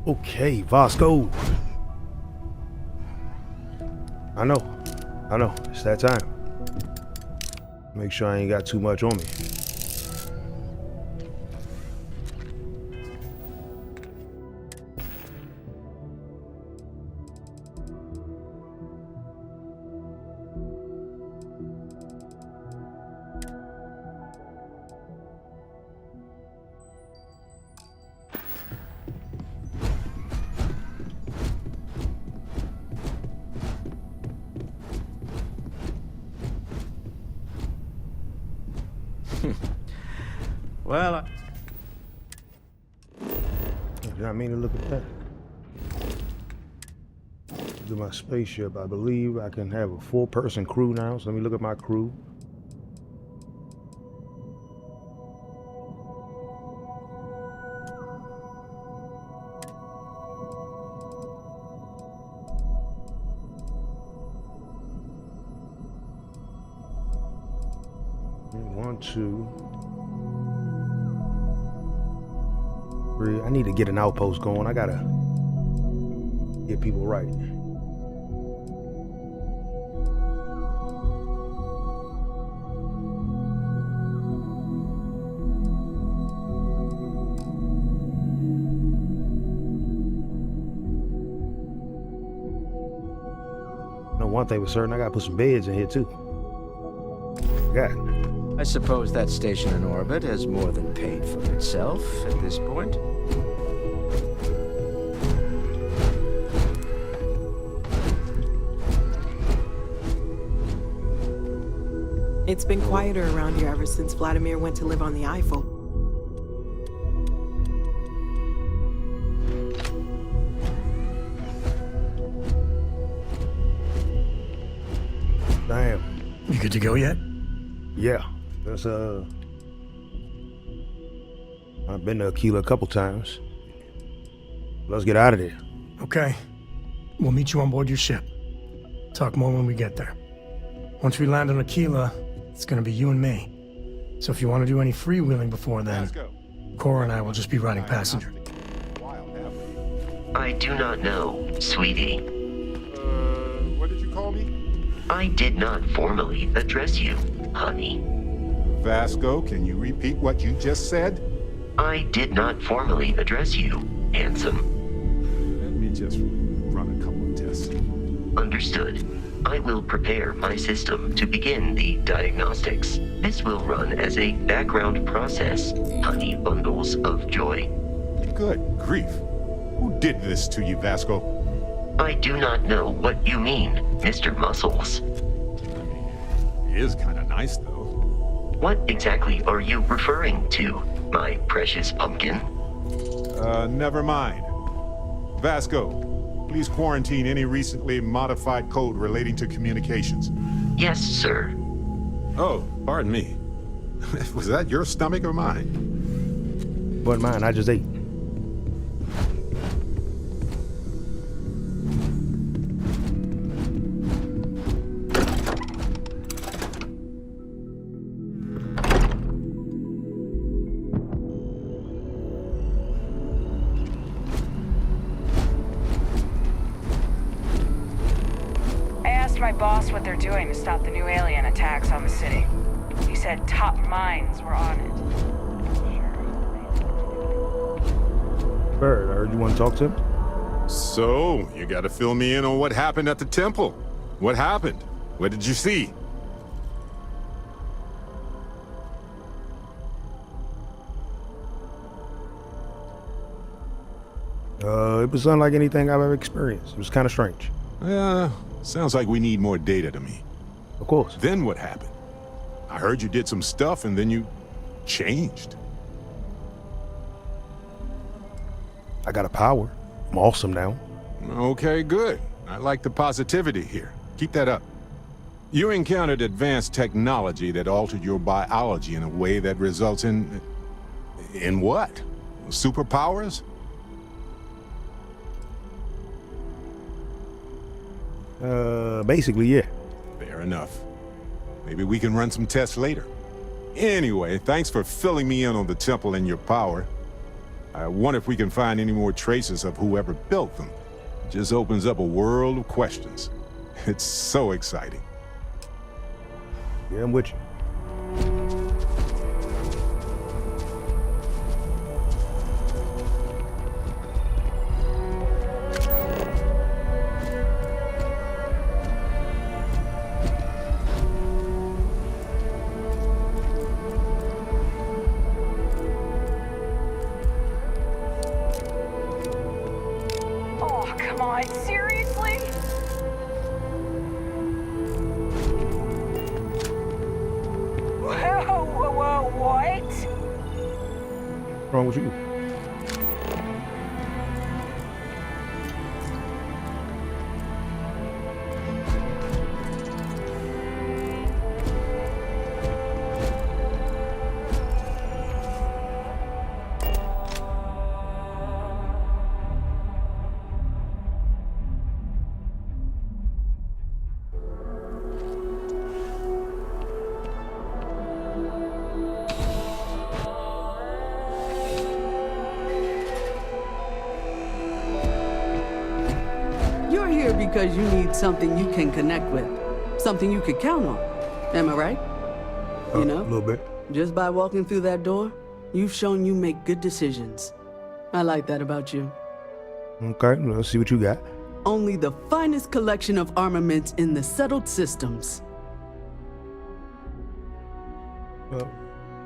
Okay, Vasco. I know. It's that time. Make sure I ain't got too much on me. Well, Did I mean to look at that? Look at my spaceship. I believe I can have a 4-person crew now. So let me look at my crew. One, two, three. I need to get an outpost going. I gotta get people right. No, one thing was certain, I gotta put some beds in here too. God. I suppose that station in orbit has more than paid for itself at this point. It's been quieter around here ever since Vladimir went to live on the Eiffel. Damn. You good to go yet? Yeah. That's I've been to Aquila a couple times. Let's get out of there. Okay. We'll meet you on board your ship. Talk more when we get there. Once we land on Aquila, it's gonna be you and me. So if you want to do any freewheeling before then, Cora and I will just be riding passenger. I do not know, sweetie. What did you call me? I did not formally address you, honey. Vasco, can you repeat what you just said? I did not formally address you, handsome. Let me just run a couple of tests. Understood. I will prepare my system to begin the diagnostics. This will run as a background process, honey bundles of joy. Good grief. Who did this to you, Vasco? I do not know what you mean, Mr. Muscles. He is kind of nice, though. What exactly are you referring to, my precious pumpkin? Never mind. Vasco, please quarantine any recently modified code relating to communications. Yes, sir. Oh, pardon me. Was that your stomach or mine? Wasn't mine, I just ate. My boss what they're doing to stop the new alien attacks on the city. He said top minds were on it. Bird, I heard you want to talk to him? So, you gotta fill me in on what happened at the temple. What happened? What did you see? It was unlike anything I've ever experienced. It was kind of strange. Sounds like we need more data to me. Of course. Then what happened? I heard you did some stuff and then you changed. I got a power. I'm awesome now. Okay, good. I like the positivity here. Keep that up. You encountered advanced technology that altered your biology in a way that results in... In what? Superpowers? Basically, yeah. Fair enough. Maybe we can run some tests later. Anyway, thanks for filling me in on the temple and your power. I wonder if we can find any more traces of whoever built them. It just opens up a world of questions. It's so exciting. Yeah, I'm with you. Oh, come on, seriously? Whoa, what? What's wrong with you? You're here because you need something you can connect with. Something you could count on. Am I right? You A know? little bit. Just by walking through that door, you've shown you make good decisions. I like that about you. Okay, let's see what you got. Only the finest collection of armaments in the settled systems. Well,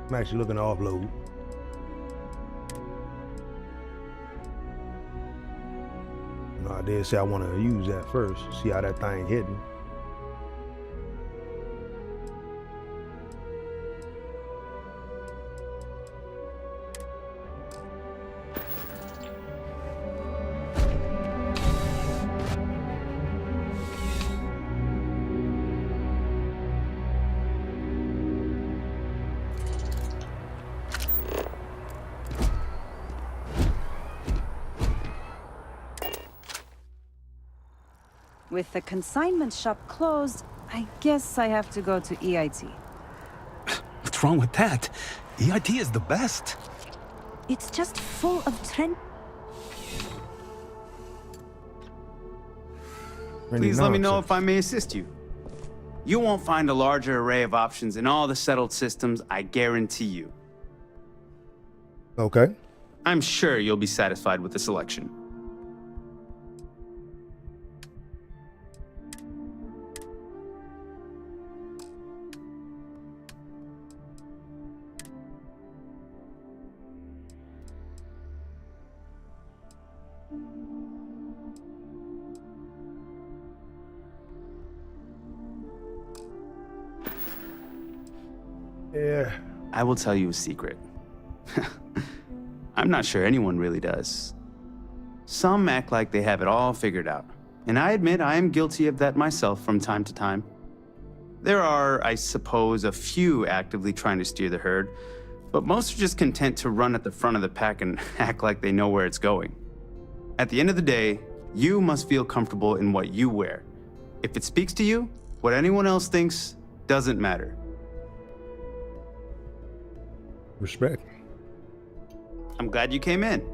I'm actually looking to offload. You know, I did say I want to use that first. See how that thing hidden. With the consignment shop closed, I guess I have to go to EIT. What's wrong with that? EIT is the best. It's just full of Please let me know if I may assist you. You won't find a larger array of options in all the settled systems, I guarantee you. Okay. I'm sure you'll be satisfied with the selection. Yeah. I will tell you a secret. I'm not sure anyone really does. Some act like they have it all figured out, and I admit I am guilty of that myself from time to time. There are, I suppose, a few actively trying to steer the herd, but most are just content to run at the front of the pack and act like they know where it's going. At the end of the day, you must feel comfortable in what you wear. If it speaks to you, what anyone else thinks doesn't matter. Respect. I'm glad you came in.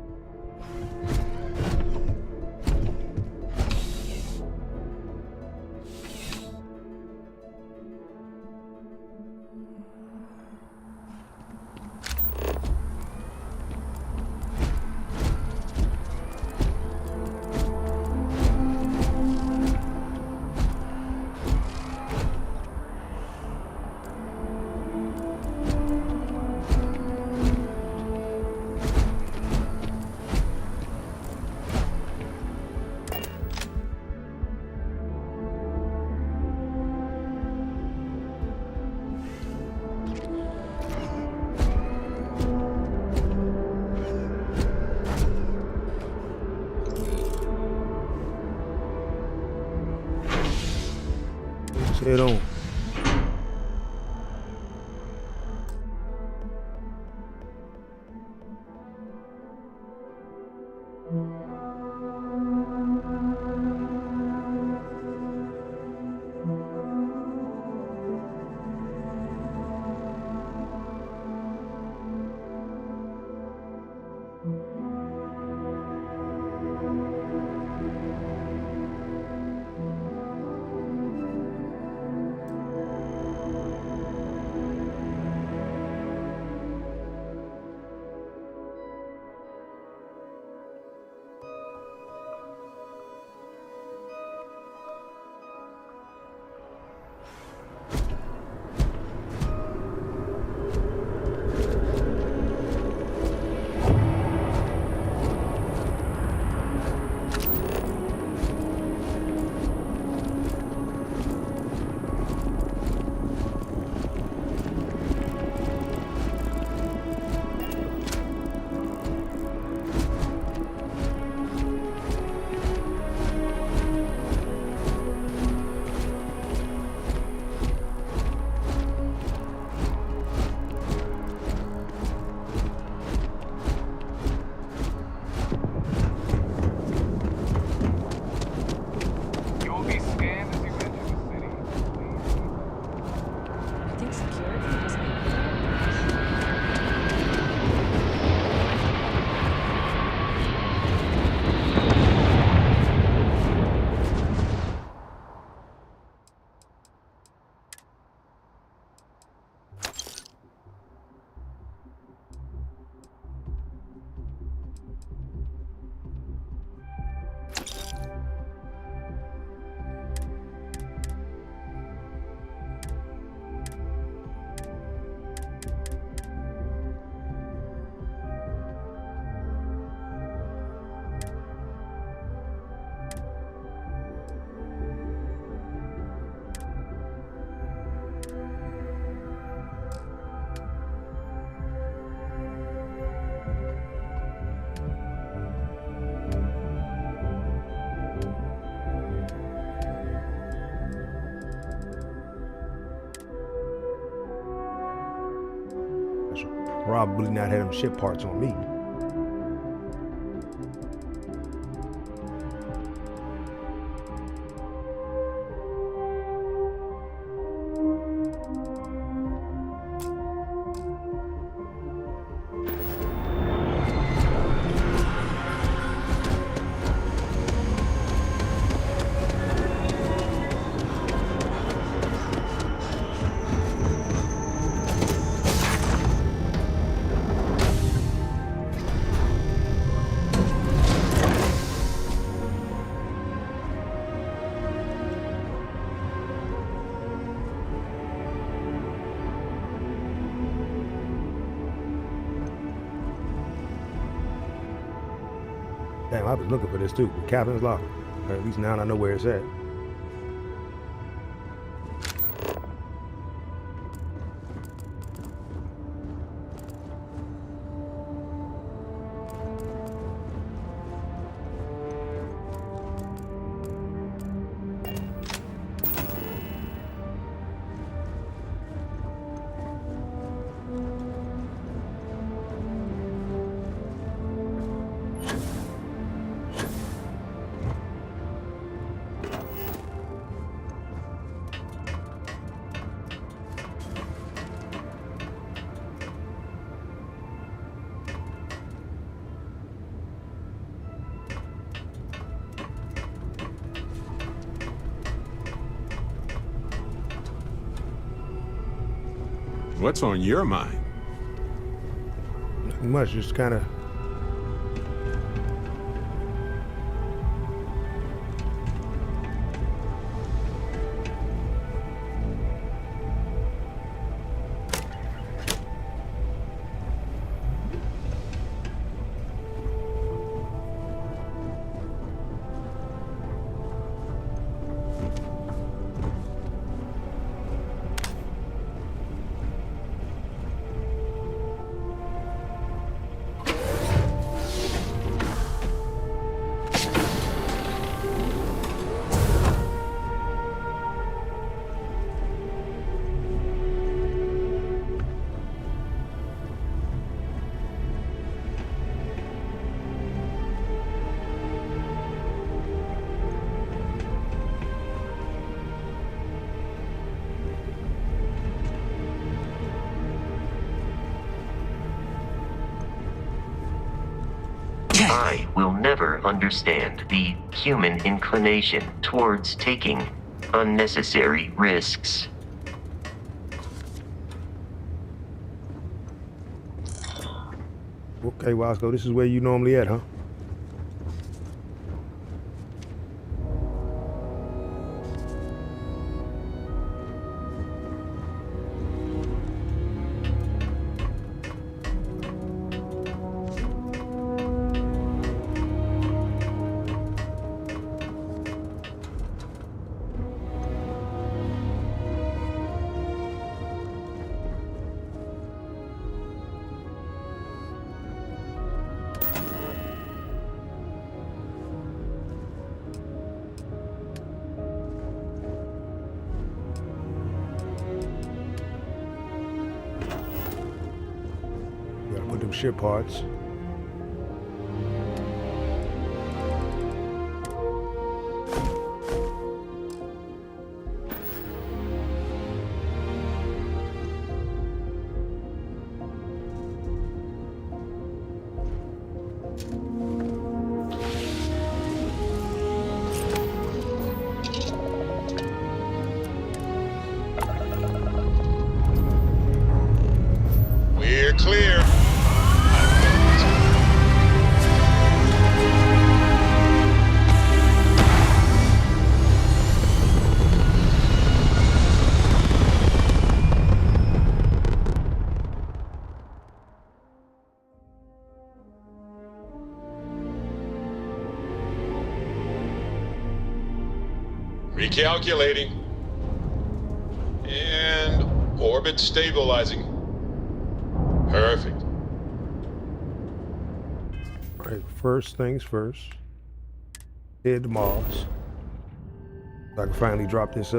Head on. Probably not had them ship parts on me. Damn, I was looking for this too. The cabin's locked. Or at least now I know where it's at. What's on your mind? Nothing much, just kind of. I will never understand the human inclination towards taking unnecessary risks. Okay, Wasco, this is where you normally at, huh? Put them ship parts. We're clear. Recalculating. And orbit stabilizing. Perfect. All right, first things first. Head to Mars. So I can finally drop this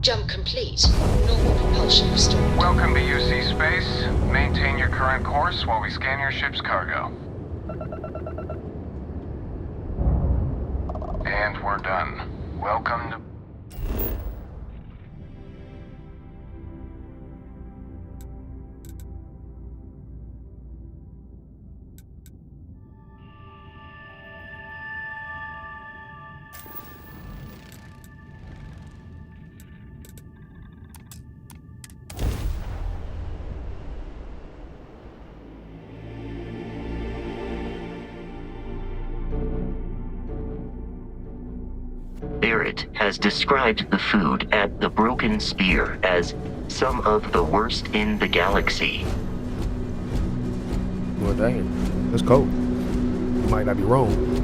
Jump complete. Normal propulsion restored. Welcome to UC Space. Maintain your current course while we scan your ship's cargo. And we're done. Welcome to... Barrett has described the food at the Broken Spear as some of the worst in the galaxy. Well, dang. That's cold. You might not be wrong.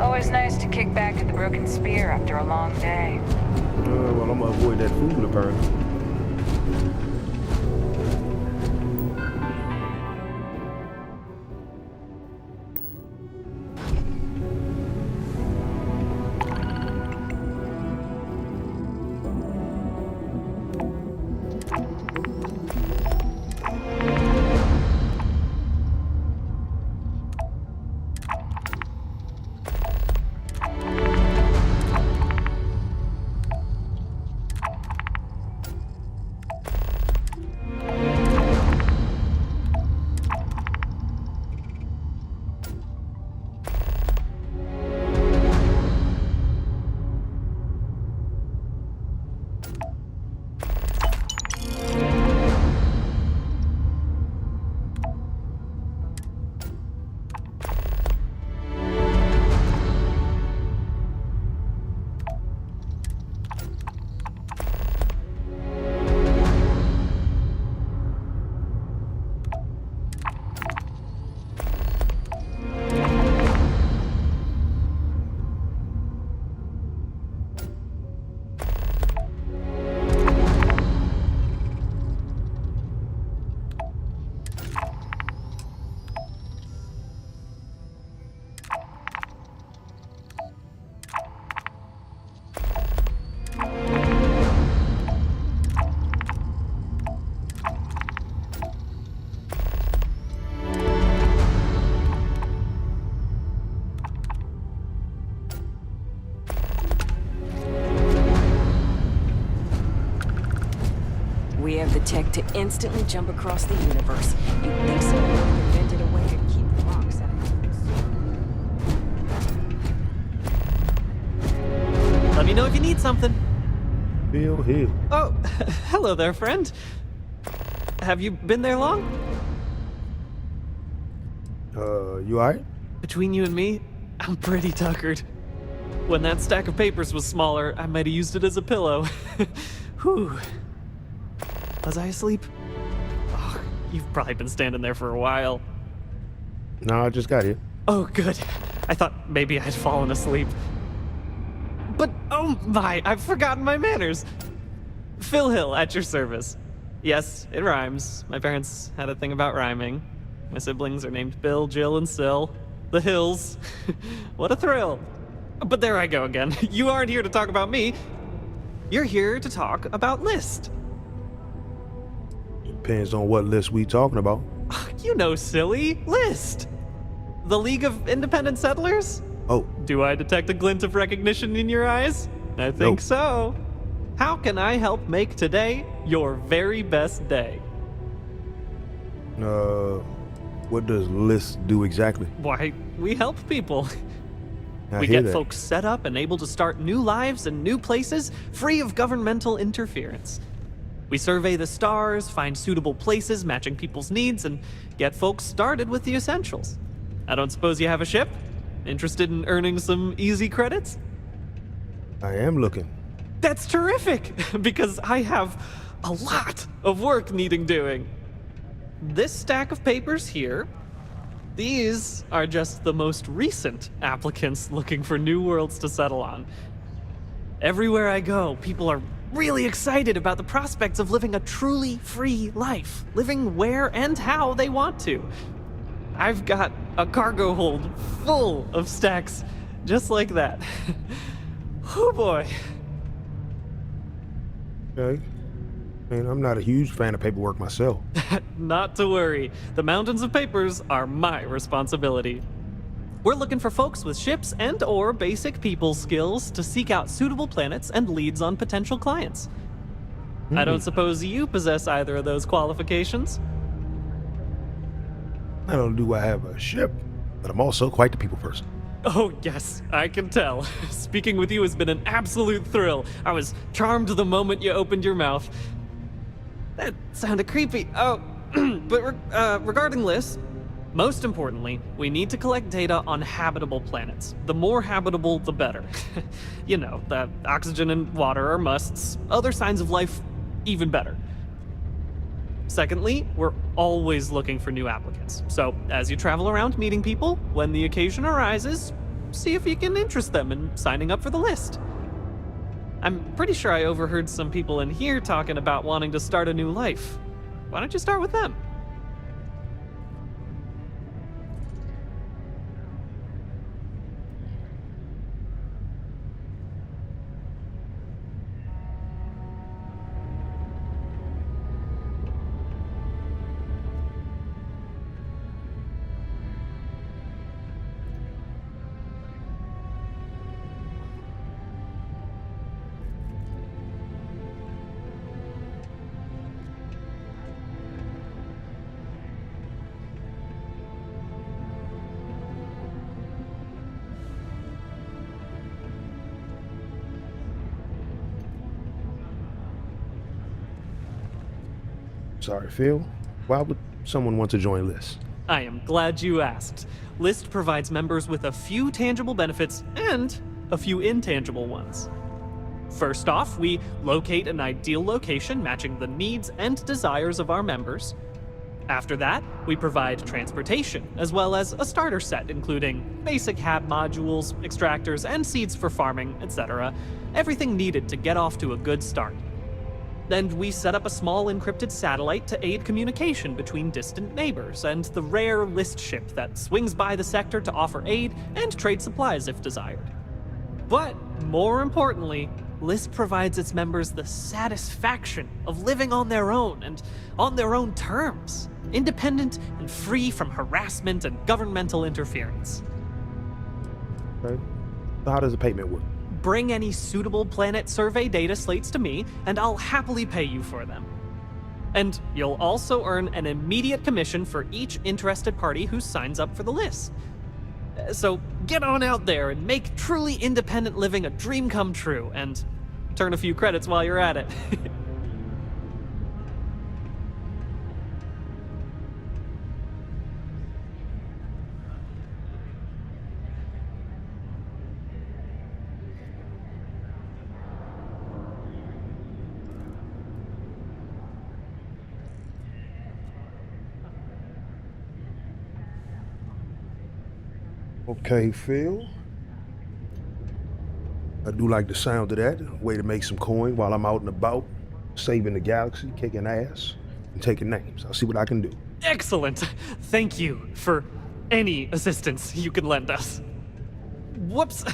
Always nice to kick back at the Broken Spear after a long day. Well, I'm gonna avoid that food, apparently. We have the tech to instantly jump across the universe. You'd think someone would have invented a way to keep rocks out of Let me know if you need something. Bill Hill. Oh, hello there, friend. Have you been there long? You alright? Between you and me, I'm pretty tuckered. When that stack of papers was smaller, I might have used it as a pillow. Whew. Was I asleep? Oh, you've probably been standing there for a while. No, I just got here. Oh, good. I thought maybe I'd fallen asleep. But, oh my, I've forgotten my manners. Phil Hill, at your service. Yes, it rhymes. My parents had a thing about rhyming. My siblings are named Bill, Jill, and Sil. The Hills. What a thrill. But there I go again. You aren't here to talk about me. You're here to talk about List. Depends on what list we talking about. You know, silly. List. The League of Independent Settlers? Oh. Do I detect a glint of recognition in your eyes? I think so. How can I help make today your very best day? What does List do exactly? Why, we help people. We get folks set up and able to start new lives in new places, free of governmental interference. We survey the stars, find suitable places matching people's needs, and get folks started with the essentials. I don't suppose you have a ship? Interested in earning some easy credits? I am looking. That's terrific, because I have a lot of work needing doing. This stack of papers here These are just the most recent applicants looking for new worlds to settle on. Everywhere I go, people are really excited about the prospects of living a truly free life, living where and how they want to. I've got a cargo hold full of stacks just like that. Oh boy. Okay. I mean, I'm not a huge fan of paperwork myself. Not to worry. The mountains of papers are my responsibility. We're looking for folks with ships and/or basic people skills to seek out suitable planets and leads on potential clients. I don't suppose you possess either of those qualifications? Not only do I have a ship, but I'm also quite the people person. Oh, yes, I can tell. Speaking with you has been an absolute thrill. I was charmed the moment you opened your mouth. That sounded creepy. Oh, but regarding lists, most importantly, we need to collect data on habitable planets. The more habitable, the better. You know, the oxygen and water are musts. Other signs of life, even better. Secondly, we're always looking for new applicants. So, as you travel around meeting people, when the occasion arises, see if you can interest them in signing up for the list. I'm pretty sure I overheard some people in here talking about wanting to start a new life. Why don't you start with them? Sorry, Phil. Why would someone want to join List? I am glad you asked. List provides members with a few tangible benefits and a few intangible ones. First off, we locate an ideal location matching the needs and desires of our members. After that, we provide transportation, as well as a starter set including basic hab modules, extractors, and seeds for farming, etc. Everything needed to get off to a good start. Then we set up a small encrypted satellite to aid communication between distant neighbors and the rare List ship that swings by the sector to offer aid and trade supplies if desired. But more importantly, List provides its members the satisfaction of living on their own and on their own terms, independent and free from harassment and governmental interference. Okay. So how does the payment work? Bring any suitable planet survey data slates to me, and I'll happily pay you for them. And you'll also earn an immediate commission for each interested party who signs up for the list. So get on out there and make truly independent living a dream come true, and turn a few credits while you're at it. Okay, Phil. I do like the sound of that. Way to make some coin while I'm out and about, saving the galaxy, kicking ass, and taking names. I'll see what I can do. Excellent. Thank you for any assistance you can lend us. Whoops.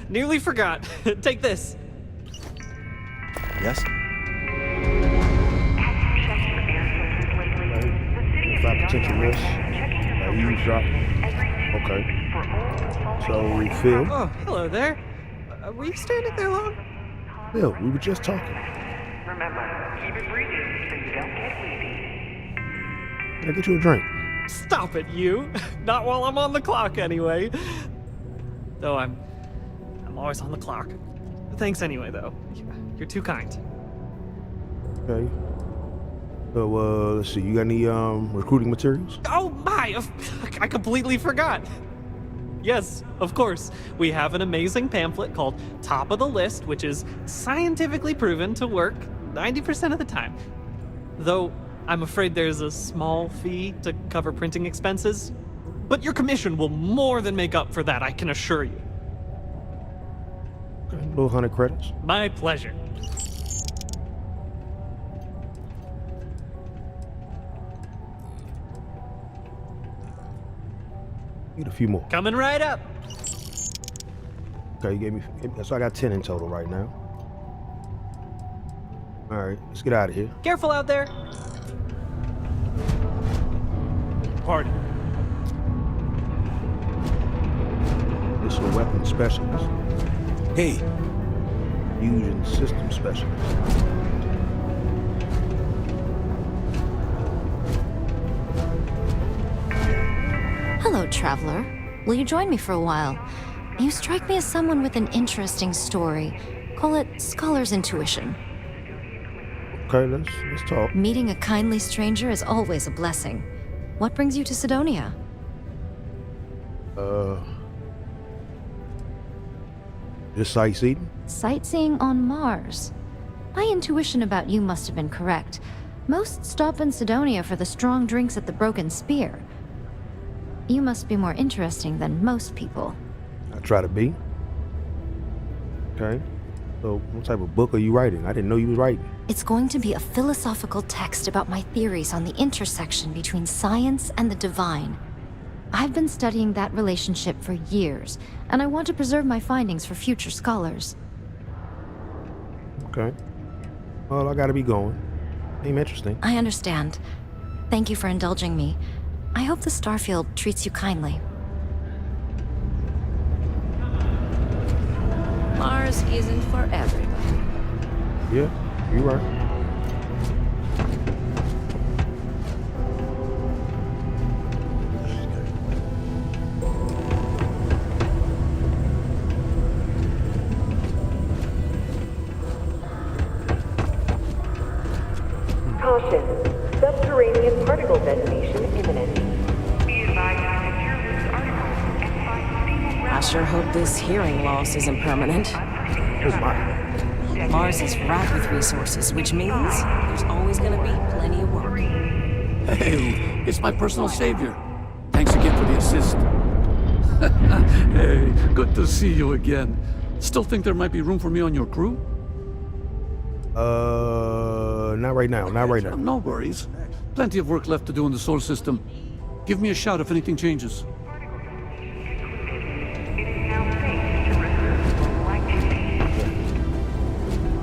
Nearly forgot. Take this. Yes? If I potential risk, eavesdrop. Okay. So, Phil? Oh, hello there. Were you standing there long? Phil, we were just talking. Remember, keep it breathing so you don't get wheezy. Can I get you a drink? Stop it, you. Not while I'm on the clock, anyway. Though I'm always on the clock. Thanks anyway, though. You're too kind. Okay. So, let's see. You got any, recruiting materials? Oh my! I completely forgot. Yes, of course. We have an amazing pamphlet called Top of the List, which is scientifically proven to work 90% of the time. Though, I'm afraid there's a small fee to cover printing expenses. But your commission will more than make up for that, I can assure you. Okay, little 100 credits. My pleasure. Need a few more. Coming right up. Okay, you gave me, so I got 10 in total right now. All right, let's get out of here. Careful out there. Party. This is a weapon specialist. Hey. Fusion system specialist. Hello, traveler. Will you join me for a while? You strike me as someone with an interesting story. Call it scholar's intuition. Okay, let's talk. Meeting a kindly stranger is always a blessing. What brings you to Sidonia? Just sightseeing? Sightseeing on Mars. My intuition about you must have been correct. Most stop in Sidonia for the strong drinks at the Broken Spear. You must be more interesting than most people. I try to be. Okay. So, what type of book are you writing? I didn't know you was writing. It's going to be a philosophical text about my theories on the intersection between science and the divine. I've been studying that relationship for years, and I want to preserve my findings for future scholars. Okay. Well, I gotta be going. Seems interesting. I understand. Thank you for indulging me. I hope the Starfield treats you kindly. Mars isn't for everybody. Yeah, you're right. Caution. Subterranean particle detonation imminent. Be advised to secure this article and find stable I sure hope this hearing loss isn't permanent. Mars is ripe with resources, which means there's always gonna be plenty of work. Hey, it's my personal savior. Thanks again for the assist. Hey, good to see you again. Still think there might be room for me on your crew? Not right now. Not right now. No worries. Plenty of work left to do in the solar system. Give me a shout if anything changes.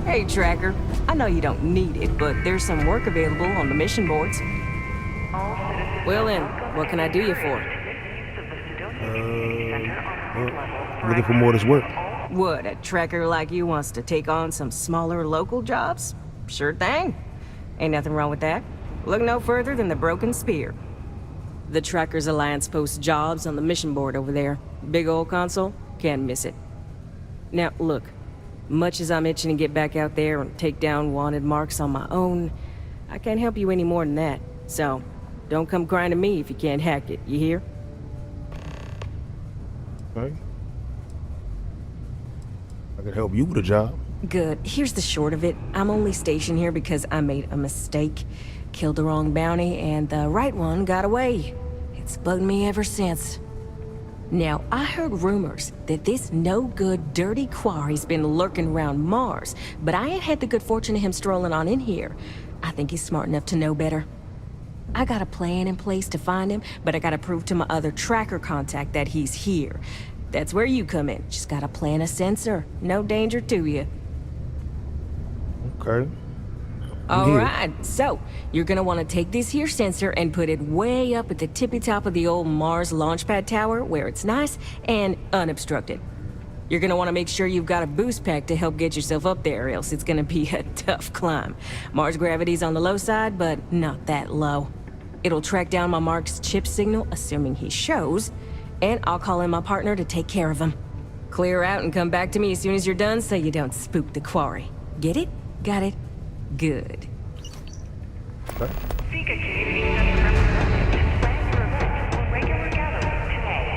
Hey, Tracker. I know you don't need it, but there's some work available on the mission boards. Well then, what can I do you for? Looking for more of this work. What, a tracker like you wants to take on some smaller local jobs? Sure thing. Ain't nothing wrong with that. Look no further than the Broken Spear. The Trackers Alliance posts jobs on the mission board over there. Big old console, can't miss it. Now, look. Much as I'm itching to get back out there and take down wanted marks on my own, I can't help you any more than that. So, don't come crying to me if you can't hack it, you hear? Okay. I could help you with a job. Good. Here's the short of it. I'm only stationed here because I made a mistake. Killed the wrong bounty, and the right one got away. It's bugged me ever since. Now, I heard rumors that this no-good, dirty quarry's been lurking around Mars, but I ain't had the good fortune of him strolling on in here. I think he's smart enough to know better. I got a plan in place to find him, but I gotta prove to my other tracker contact that he's here. That's where you come in. Just gotta plant a sensor. No danger to you. Okay. All right, so you're gonna want to take this here sensor and put it way up at the tippy top of the old Mars launchpad tower where it's nice and unobstructed. You're gonna want to make sure you've got a boost pack to help get yourself up there, else it's gonna be a tough climb. Mars gravity's on the low side, but not that low. It'll track down my Mark's chip signal, assuming he shows, and I'll call in my partner to take care of him. Clear out and come back to me as soon as you're done so you don't spook the quarry. Get it? Got it? Good. Okay. Seeker community center representatives have planned your event for regular gathering today.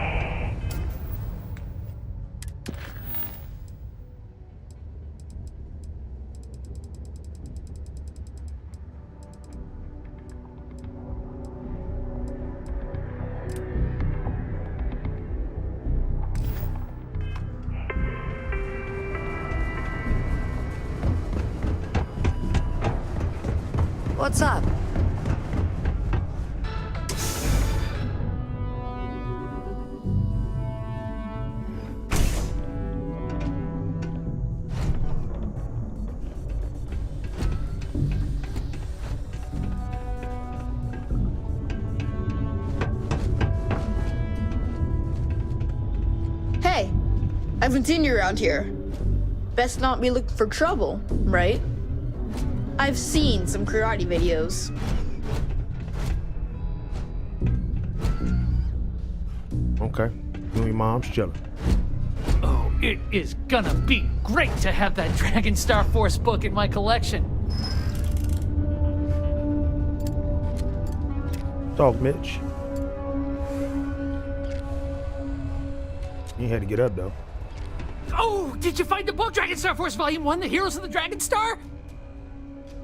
What's up? Hey, I haven't seen you around here. Best not be looking for trouble, right? I've seen some karate videos. Okay. You and your mom's chilling. Oh, it is gonna be great to have that Dragon Star Force book in my collection. Talk, Mitch. You had to get up, though. Oh, did you find the book, Dragon Star Force Volume 1, The Heroes of the Dragon Star?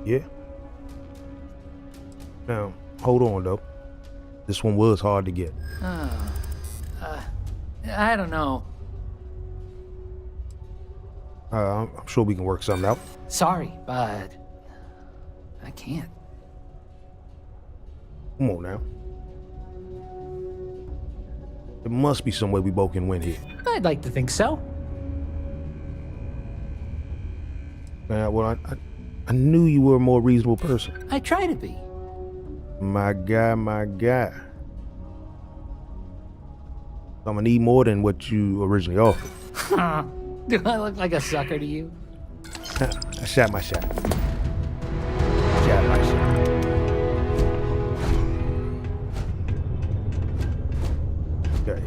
Yeah. Now, hold on, though. This one was hard to get. I don't know. I'm sure we can work something out. Sorry, but I can't. Come on now. There must be some way we both can win here. I'd like to think so. Well, I knew you were a more reasonable person. I try to be. My guy, my guy. I'm gonna need more than what you originally offered. Do I look like a sucker to you? I shot my shot. Shot my shot. Okay.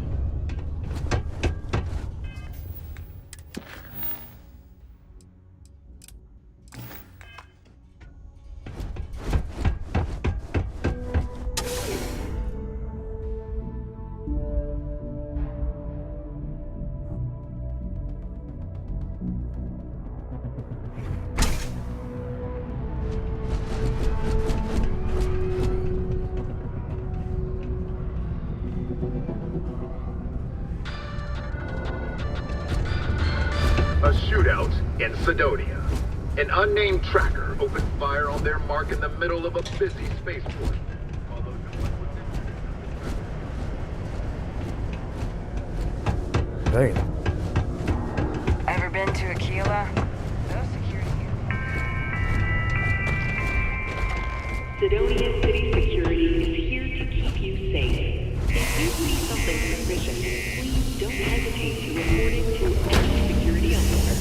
A shootout in Sidonia. An unnamed tracker opened fire on their mark in the middle of a busy spaceport. Damn. Ever been to Aquila? Those security. Sidonia City Security is here to keep you safe. If you see something suspicious, please don't hesitate to report it to any security officer.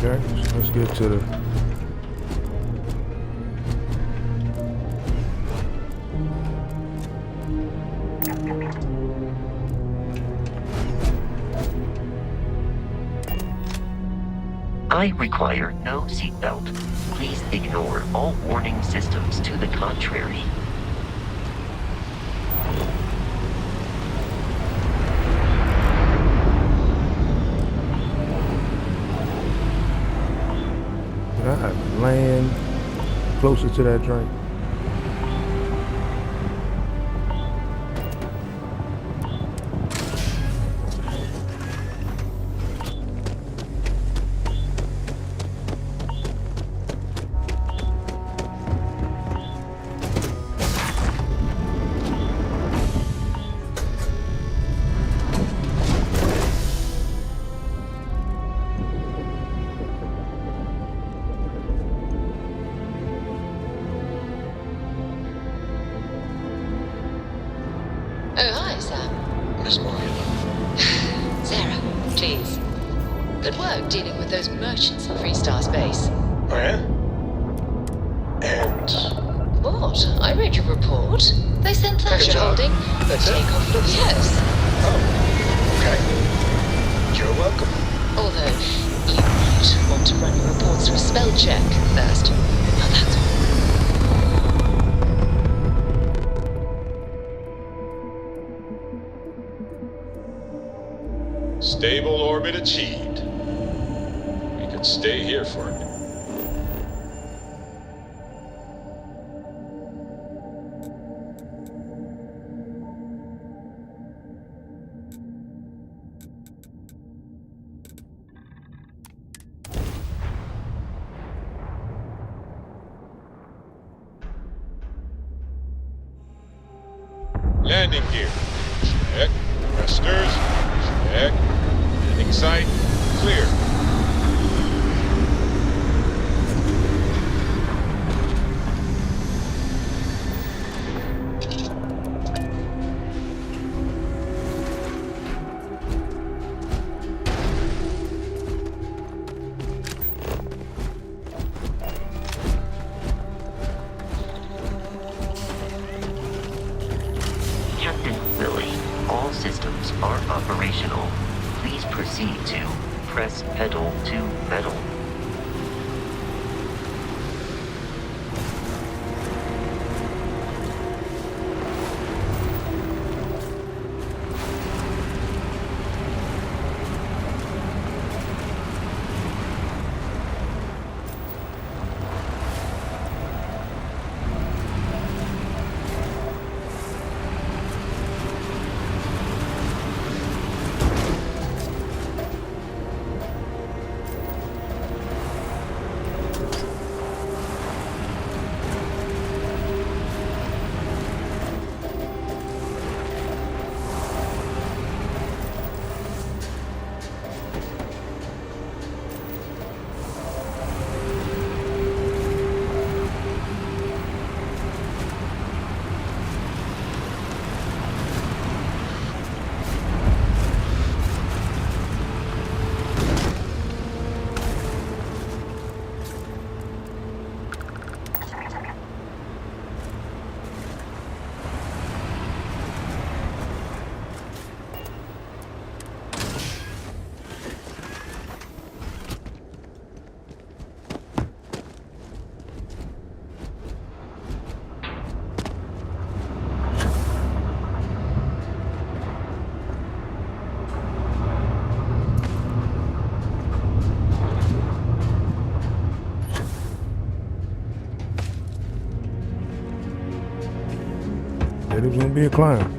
Okay, so let's get to the... I require no seatbelt. Please ignore all warning systems to the contrary. I land closer to that drink. Oh, hi, Sam. Miss Moria. Sarah, please. Good work dealing with those merchants in Freestar Space. Oh, yeah? And... What? I read your report. They sent Thatcher Holding for takeoff from... Yes. Oh, okay. You're welcome. Although, You might want to run your reports through a spell check first. Now that's all. Stable orbit achieved. We could stay here for a minute. Landing gear. Check. Thrusters. Check. Landing site. Clear. Captain Willie, all systems are operational. Please proceed to press pedal to metal. Said it was gonna be a climb.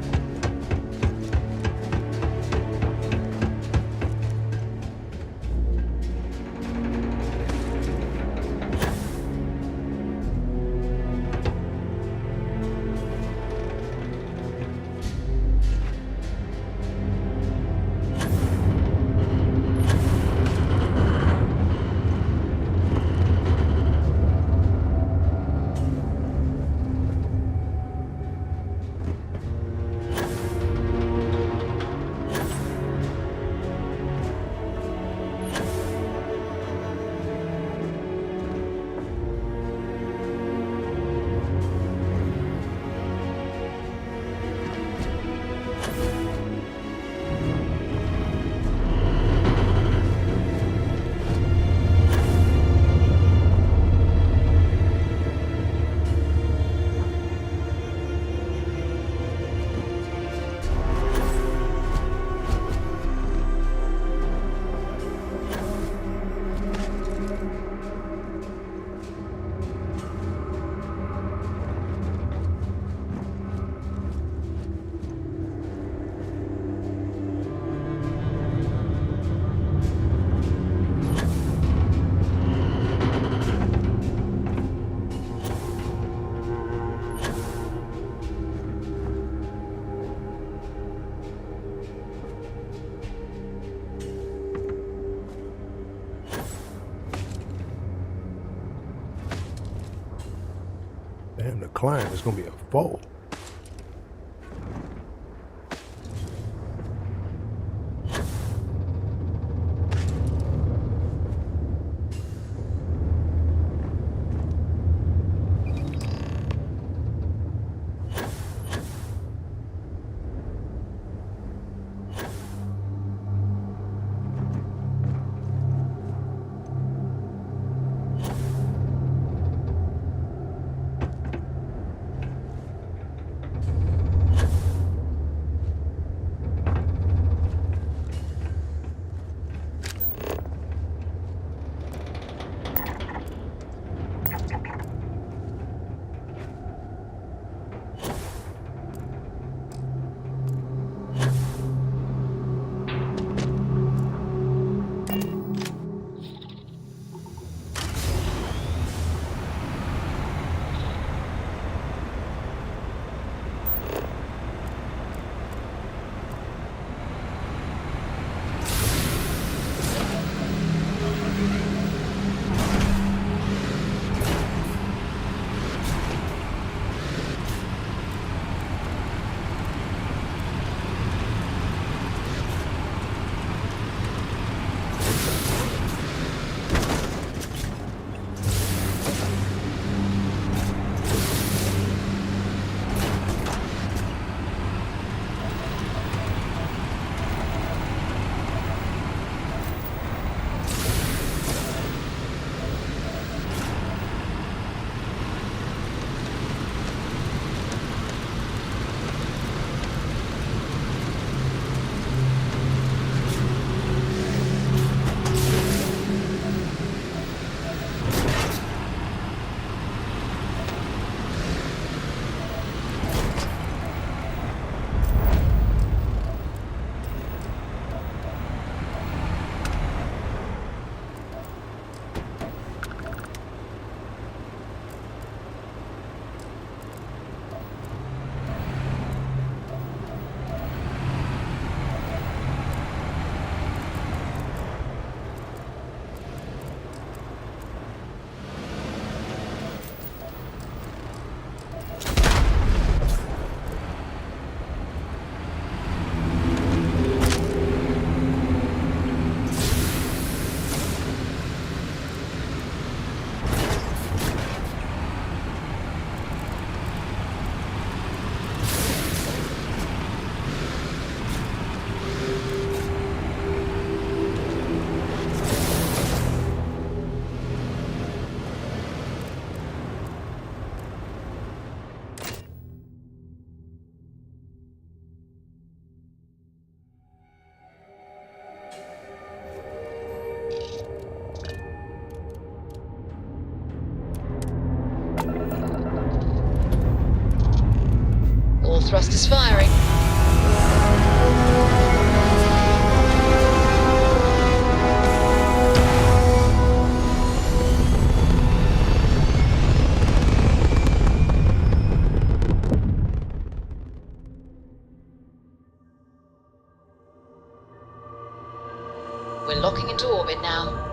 Damn, the climb is gonna be a foe. thrusters firing. We're locking into orbit now.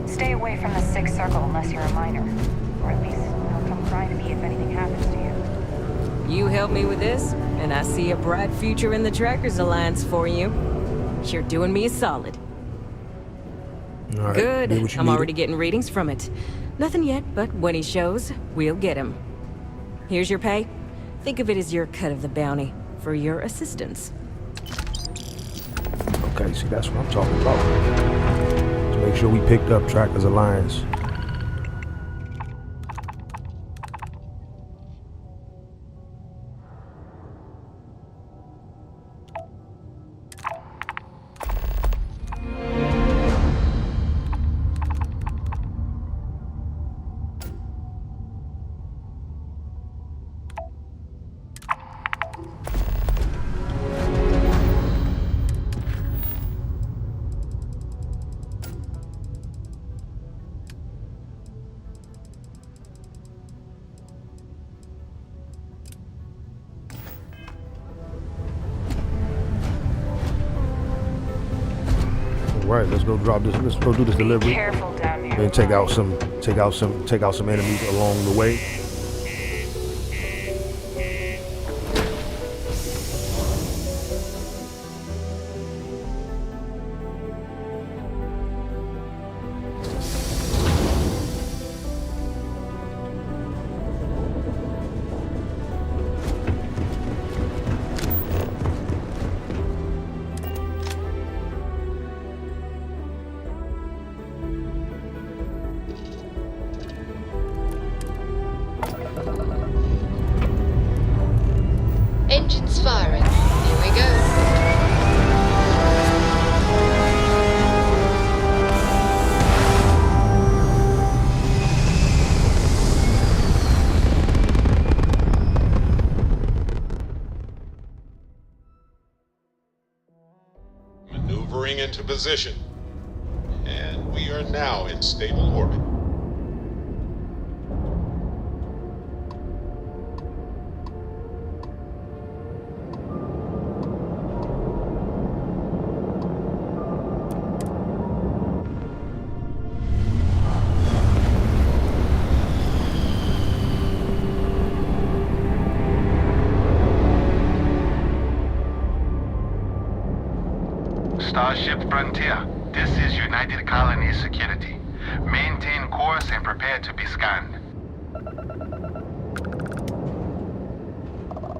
Stay away from the Sixth Circle unless you're a minor. Or at least don't come crying to me if anything happens to you. You help me with this, and I see a bright future in the Trackers Alliance for you. You're doing me a solid. All right, Good. do what you I'm needed. already getting readings from it. Nothing yet, but when he shows, we'll get him. Here's your pay. Think of it as your cut of the bounty for your assistance. Okay, see, that's what I'm talking about. To make sure we picked up Trackers Alliance. Right, let's go drop this. Let's go do this delivery. Careful down here. And take out some enemies along the way. Engines firing. Here we go. Maneuvering into position. And we are now in stable orbit. Starship Frontier, this is United Colony Security. Maintain course and prepare to be scanned.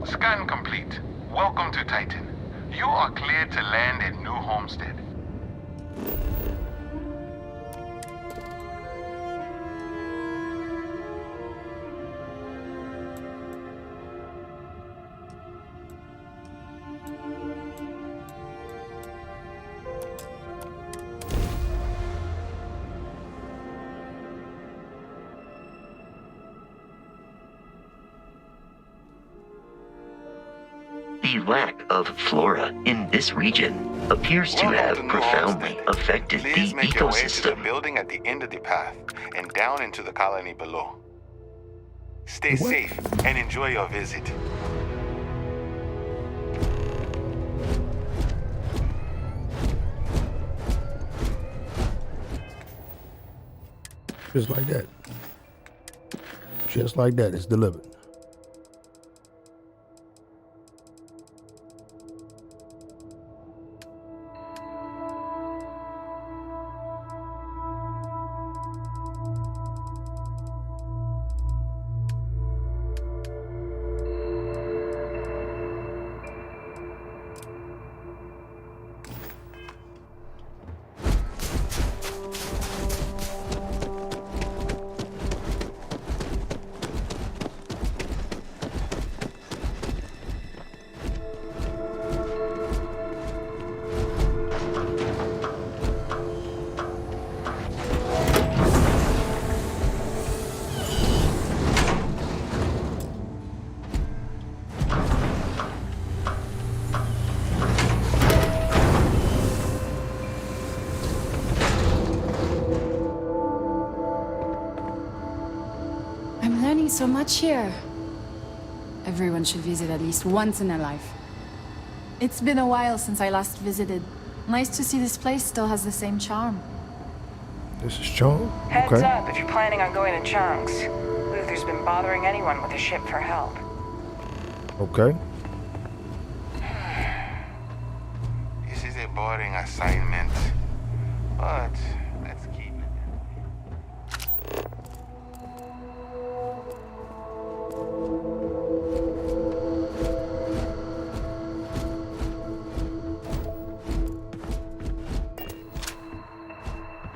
Scan complete. Welcome to Titan. You are cleared to land at New Homestead. The lack of flora in this region appears to have profoundly affected the Please make your way to the ecosystem. building at the end of the path and down into the colony below. Stay safe and enjoy your visit. Just like that. Just like that, it's delivered. I'm learning so much here. Everyone should visit at least once in their life. It's been a while since I last visited. Nice to see this place still has the same charm. This is charm? Heads Okay. up if you're planning on going to Chunks. Luther's been bothering anyone with a ship for help. Okay. This is a boring assignment, but let's keep it.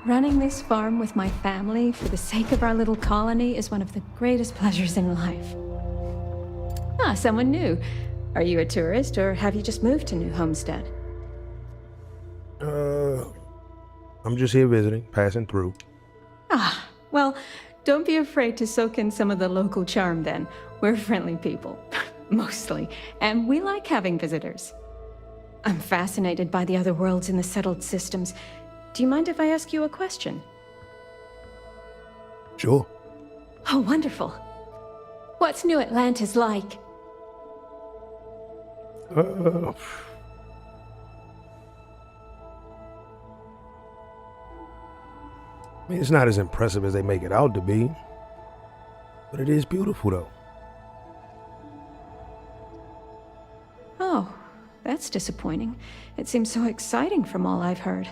Running this farm with my family for the sake of our little colony is one of the greatest pleasures in life. Ah, someone new. Are you a tourist, or have you just moved to New Homestead? I'm just here visiting, passing through. Ah, well, don't be afraid to soak in some of the local charm then. We're friendly people. Mostly. And we like having visitors. I'm fascinated by the other worlds in the settled systems. Do you mind if I ask you a question? Sure. Oh, wonderful. What's New Atlantis like? I mean, it's not as impressive as they make it out to be, but it is beautiful though. Oh, that's disappointing. It seems so exciting from all I've heard.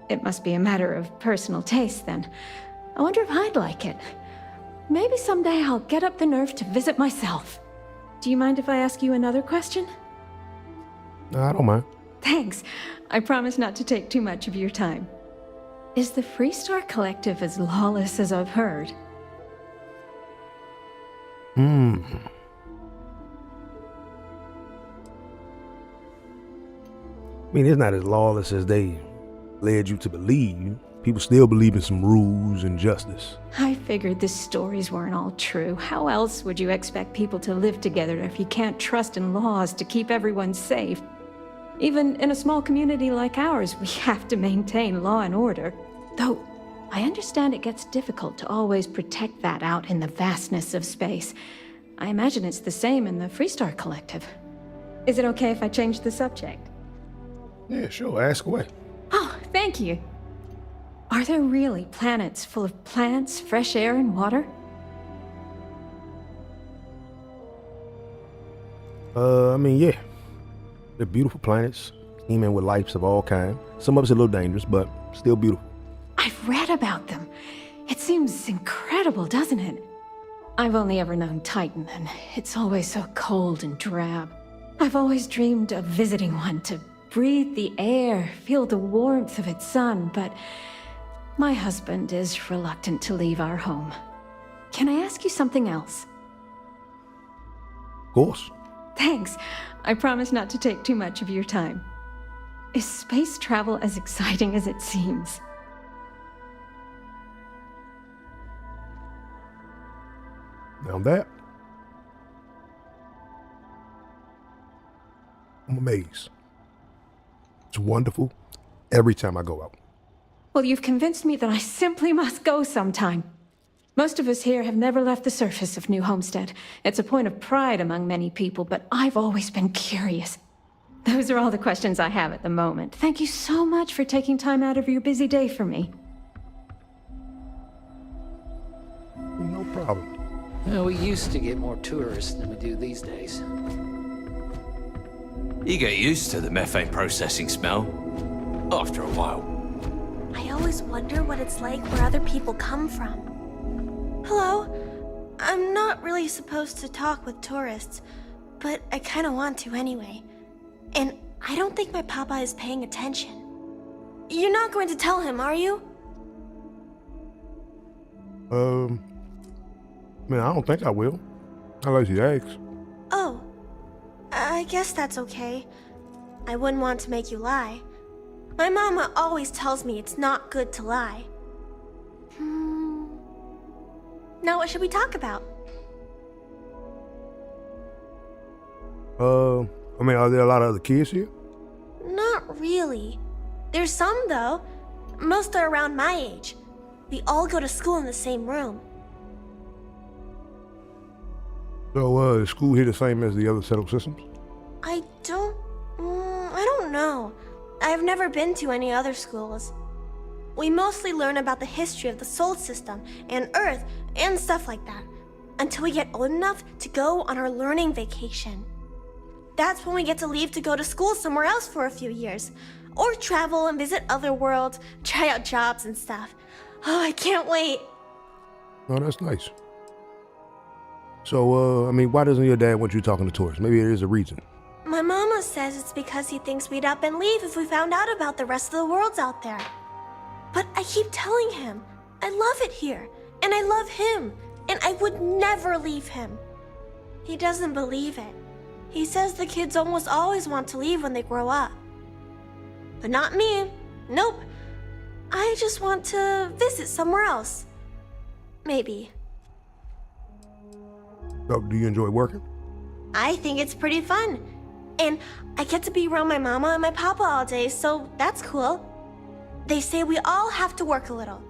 It must be a matter of personal taste then. I wonder if I'd like it. Maybe someday I'll get up the nerve to visit myself. Do you mind if I ask you another question? No, I don't mind. Thanks. I promise not to take too much of your time. Is the Freestar Collective as lawless as I've heard? I mean, it's not as lawless as they led you to believe. People still believe in some rules and justice. I figured the stories weren't all true. How else would you expect people to live together if you can't trust in laws to keep everyone safe? Even in a small community like ours, we have to maintain law and order. Though, I understand it gets difficult to always protect that out in the vastness of space. I imagine it's the same in the Freestar Collective. Is it okay if I change the subject? Yeah, sure. Ask away. Oh, thank you. Are there really planets full of plants, fresh air, and water? I mean, yeah. They're beautiful planets, teeming with lives of all kinds. Some of it's a little dangerous, but still beautiful. I've read about them. It seems incredible, doesn't it? I've only ever known Titan, and it's always so cold and drab. I've always dreamed of visiting one to breathe the air, feel the warmth of its sun, but my husband is reluctant to leave our home. Can I ask you something else? Of course. Thanks. I promise not to take too much of your time. Is space travel as exciting as it seems? Now that, I'm amazed. It's wonderful every time I go out. Well, you've convinced me that I simply must go sometime. Most of us here have never left the surface of New Homestead. It's a point of pride among many people, but I've always been curious. Those are all the questions I have at the moment. Thank you so much for taking time out of your busy day for me. Well, we used to get more tourists than we do these days. You get used to the methane processing smell after a while. I always wonder what it's like where other people come from. Hello? I'm not really supposed to talk with tourists, but I kind of want to anyway. And I don't think my papa is paying attention. You're not going to tell him, are you? Man, I don't think I will. Unless he asks. Oh, I guess that's okay. I wouldn't want to make you lie. My mama always tells me it's not good to lie. Now what should we talk about? I mean, are there a lot of other kids here? Not really. There's some though. Most are around my age. We all go to school in the same room. So, is school here the same as the other settled systems? I don't know. I've never been to any other schools. We mostly learn about the history of the Sol system and Earth and stuff like that until we get old enough to go on our learning vacation. That's when we get to leave to go to school somewhere else for a few years, or travel and visit other worlds, try out jobs and stuff. Oh, I can't wait. Oh, that's nice. So, I mean, why doesn't your dad want you talking to tourists? Maybe there is a reason. My mama says it's because he thinks we'd up and leave if we found out about the rest of the worlds out there. But I keep telling him, I love it here, and I love him, and I would never leave him. He doesn't believe it. He says the kids almost always want to leave when they grow up. But not me. Nope. I just want to visit somewhere else. Maybe. So, do you enjoy working? I think it's pretty fun. And I get to be around my mama and my papa all day, so that's cool. They say we all have to work a little,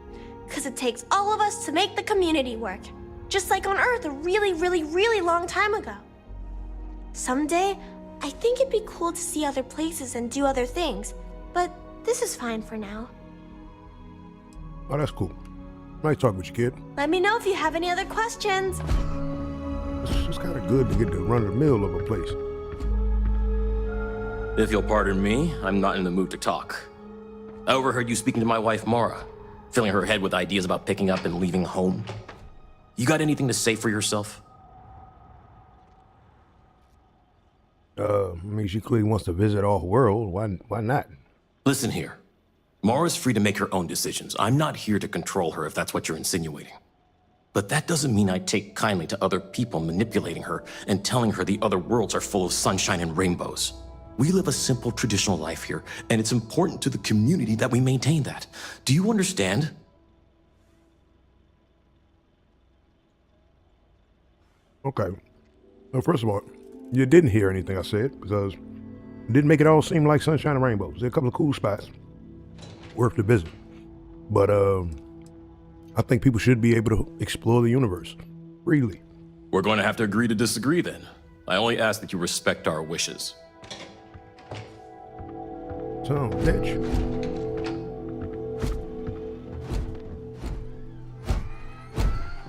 because it takes all of us to make the community work. Just like on Earth a really, really, really long time ago. Someday, I think it'd be cool to see other places and do other things, but this is fine for now. Oh, that's cool. Nice talking with you, kid. Let me know if you have any other questions. It's kind of good to get the run-of-the-mill of a place. If you'll pardon me, I'm not in the mood to talk. I overheard you speaking to my wife, Mara, filling her head with ideas about picking up and leaving home. You got anything to say for yourself? I mean, she clearly wants to visit all the world. Why not? Listen here. Mara's free to make her own decisions. I'm not here to control her if that's what you're insinuating. But that doesn't mean I take kindly to other people manipulating her and telling her the other worlds are full of sunshine and rainbows. We live a simple traditional life here, and it's important to the community that we maintain that. Do you understand? Okay. Well, first of all, you didn't hear anything I said, because it didn't make it all seem like sunshine and rainbows. There are a couple of cool spots worth the visit. But, I think people should be able to explore the universe freely. We're going to have to agree to disagree then. I only ask that you respect our wishes. Son of a bitch.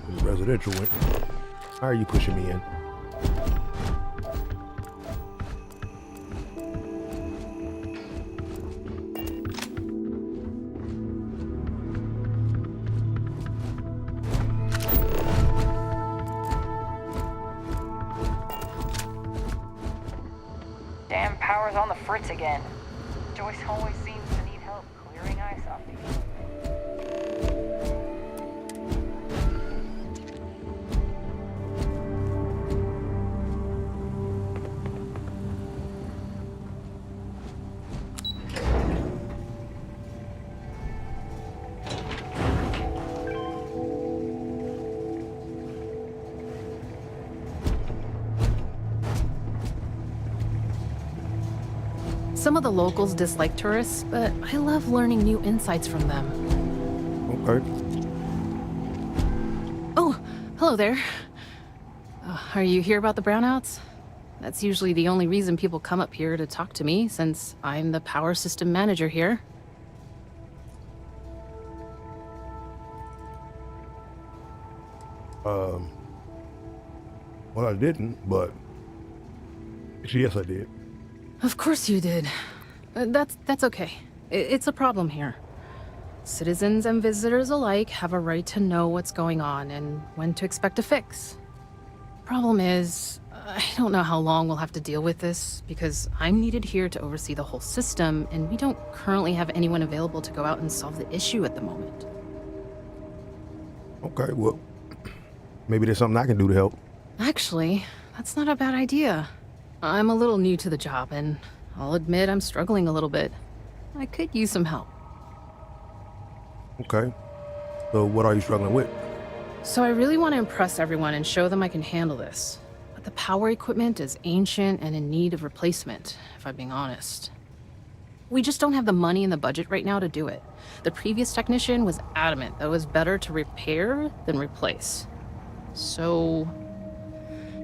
This residential went. How are you pushing me in? Damn power's on the fritz again. Joyce always seems to need help clearing ice off the Some of the locals dislike tourists, but I love learning new insights from them. Okay. Oh, hello there. Are you here about the brownouts? That's usually the only reason people come up here to talk to me, since I'm the power system manager here. Well, I didn't, but yes, I did. Of course you did. That's okay. It's a problem here. Citizens and visitors alike have a right to know what's going on and when to expect a fix. Problem is, I don't know how long we'll have to deal with this, because I'm needed here to oversee the whole system, and we don't currently have anyone available to go out and solve the issue at the moment. Okay, well, maybe there's something I can do to help. Actually, that's not a bad idea. I'm a little new to the job, and I'll admit I'm struggling a little bit. I could use some help. Okay. So what are you struggling with? So I really want to impress everyone and show them I can handle this. But the power equipment is ancient and in need of replacement, if I'm being honest. We just don't have the money and the budget right now to do it. The previous technician was adamant that it was better to repair than replace. So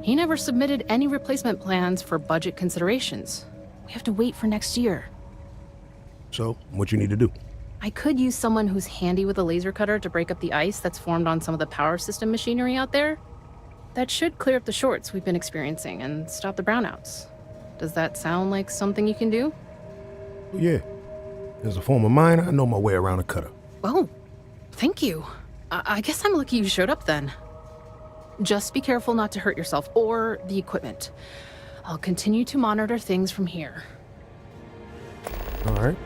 he never submitted any replacement plans for budget considerations. We have to wait for next year. So, what you need to do? I could use someone who's handy with a laser cutter to break up the ice that's formed on some of the power system machinery out there. That should clear up the shorts we've been experiencing and stop the brownouts. Does that sound like something you can do? Yeah. As a former miner, I know my way around a cutter. Oh, thank you. I guess I'm lucky you showed up then. Just be careful not to hurt yourself or the equipment. I'll continue to monitor things from here. All right.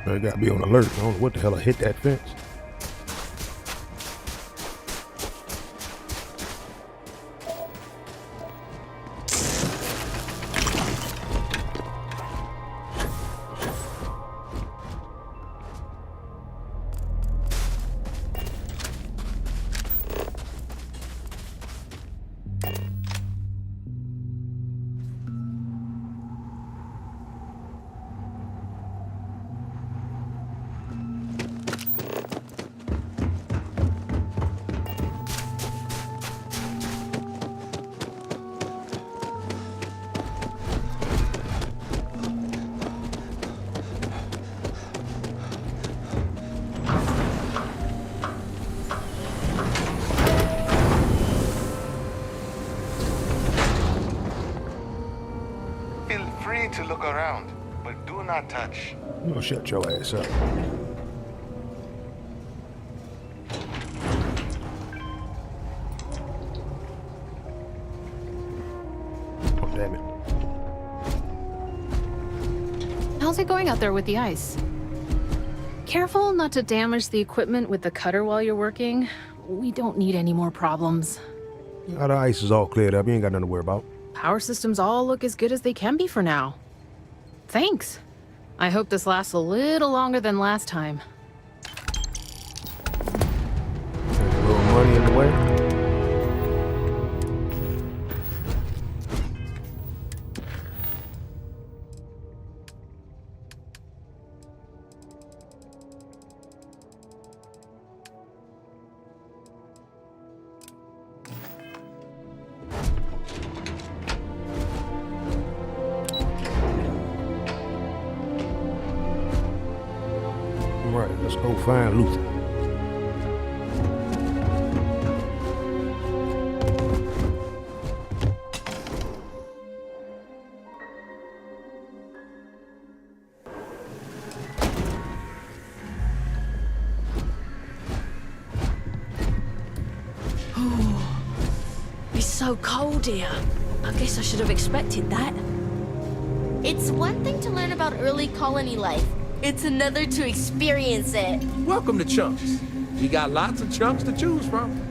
I gotta be on alert. I don't know what the hell I hit that fence. look around, but do not touch. Oh, shut your ass up. Oh, damn it. How's it going out there with the ice? Careful not to damage the equipment with the cutter while you're working. We don't need any more problems. Now the ice is all cleared up. You ain't got nothing to worry about. Power systems all look as good as they can be for now. Thanks. I hope this lasts a little longer than last time. There's a little money in the way. Right, let's go find Luther. It's so cold here. I guess I should have expected that. It's one thing to learn about early colony life. It's another to experience it. Welcome to Chunks. We got lots of chunks to choose from.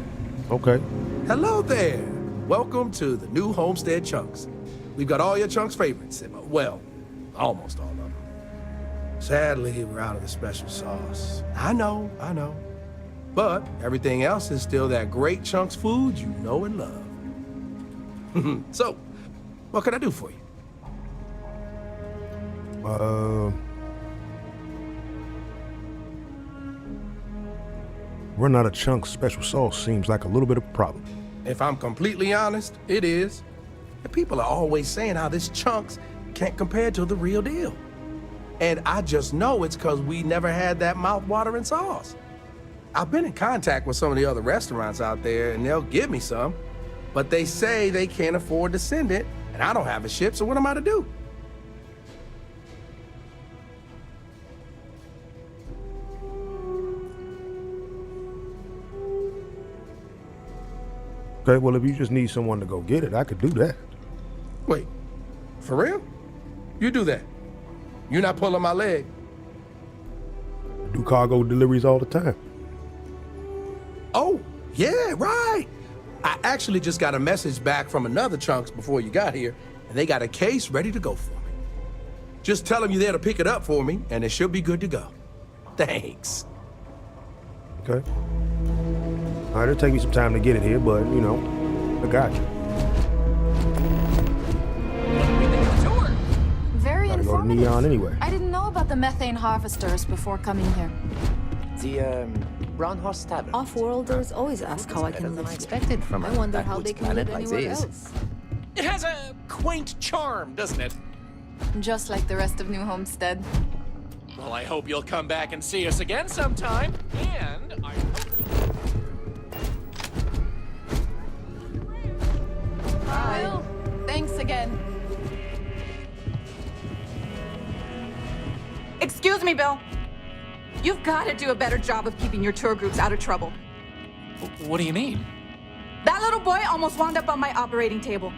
Okay. Hello there. Welcome to the new Homestead Chunks. We've got all your Chunks' favorites. Well, almost all of them. Sadly, we're out of the special sauce. I know. But everything else is still that great Chunks food you know and love. So, what can I do for you? Running out of Chunks special sauce seems like a little bit of a problem. If I'm completely honest, it is. And people are always saying how this Chunks can't compare to the real deal. And I just know it's because we never had that mouth-watering sauce. I've been in contact with some of the other restaurants out there, and they'll give me some, but they say they can't afford to send it, and I don't have a ship, so what am I to do? Okay, well, if you just need someone to go get it, I could do that. Wait, for real? You do that? You're not pulling my leg? I do cargo deliveries all the time. Oh, yeah, right. I actually just got a message back from another Chunks before you got here, and they got a case ready to go for me. Just tell them you're there to pick it up for me, and it should be good to go. Thanks. Okay. All right, it'll take me some time to get it here, but, you know, I got you. Very Gotta go to informative. Neon anyway. I didn't know about the methane harvesters before coming here. The Brown Horse Tavern. Off-worlders always ask how I can live here. From I wonder how they can live like anywhere this. else. It has a quaint charm, doesn't it? Just like the rest of New Homestead. Well, I hope you'll come back and see us again sometime. And I hope... Bye. Thanks again. Excuse me, Bill. You've got to do a better job of keeping your tour groups out of trouble. What do you mean? That little boy almost wound up on my operating table.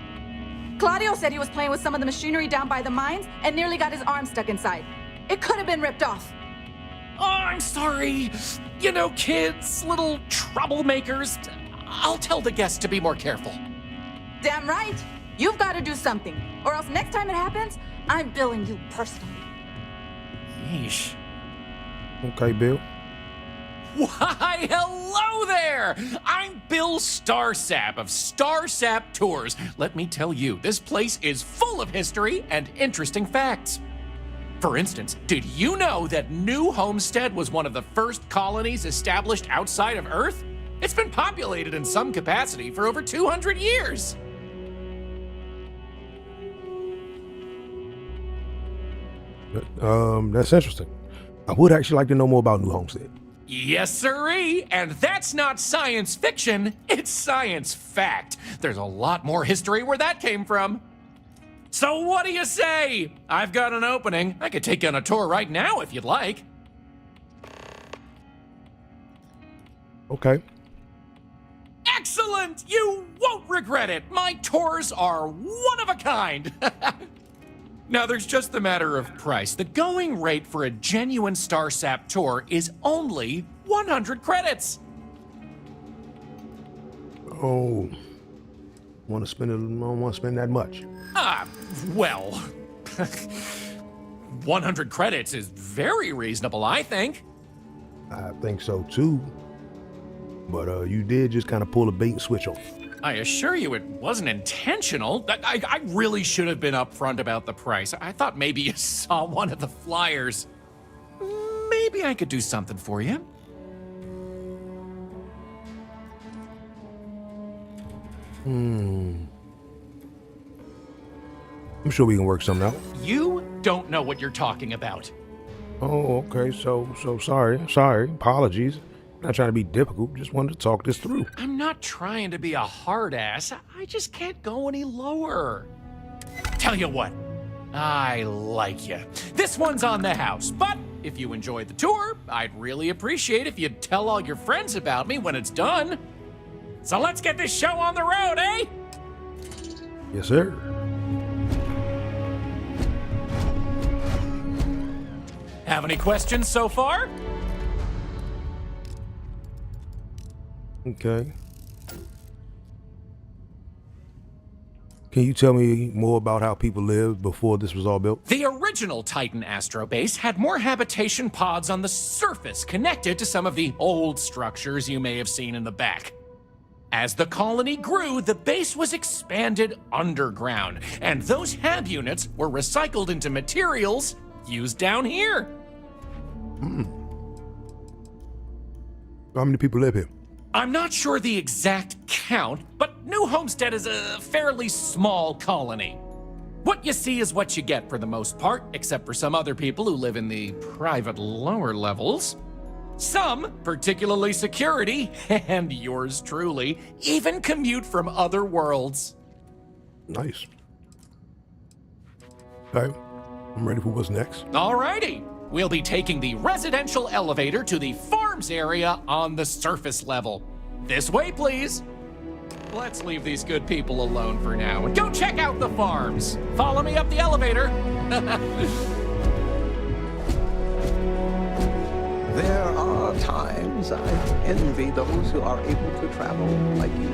Claudio said he was playing with some of the machinery down by the mines and nearly got his arm stuck inside. It could have been ripped off. Oh, I'm sorry. You know, kids, little troublemakers. I'll tell the guests to be more careful. Damn right. You've got to do something, or else next time it happens, I'm billing you personally. Yeesh. Okay, Bill. Why, hello there! I'm Bill Starsap of Starsap Tours. Let me tell you, this place is full of history and interesting facts. For instance, did you know that New Homestead was one of the first colonies established outside of Earth? It's been populated in some capacity for over 200 years. That's interesting. I would actually like to know more about New Homestead. Yes, sirree, and that's not science fiction, it's science fact. There's a lot more history where that came from. So what do you say? I've got an opening. I could take you on a tour right now if you'd like. Okay. Excellent! You won't regret it. My tours are one of a kind. Now, there's just the matter of price. The going rate for a genuine Starsap tour is only 100 credits. Oh, want to spend it? I don't want to spend that much. Well, 100 credits is very reasonable, I think. I think so too. But you did just kind of pull a bait and switch on. I assure you it wasn't intentional. I really should have been upfront about the price. I thought maybe you saw one of the flyers. Maybe I could do something for you. I'm sure we can work something out. You don't know what you're talking about. Oh, okay. So sorry. Apologies. Not trying to be difficult. Just wanted to talk this through. I'm not trying to be a hard ass. I just can't go any lower. Tell you what, I like you. This one's on the house, but if you enjoyed the tour, I'd really appreciate if you'd tell all your friends about me when it's done. So let's get this show on the road, eh? Yes, sir. Have any questions so far? Okay. Can you tell me more about how people lived before this was all built? The original Titan Astrobase had more habitation pods on the surface connected to some of the old structures you may have seen in the back. As the colony grew, the base was expanded underground, and those hab units were recycled into materials used down here. How many people live here? I'm not sure the exact count, but New Homestead is a fairly small colony. What you see is what you get for the most part, except for some other people who live in the private lower levels. Some, particularly security, and yours truly, even commute from other worlds. Nice. Okay, I'm ready for what's next. Alrighty. We'll be taking the residential elevator to the farms area on the surface level. This way, please. Let's leave these good people alone for now and go check out the farms. Follow me up the elevator. There are times I envy those who are able to travel like you.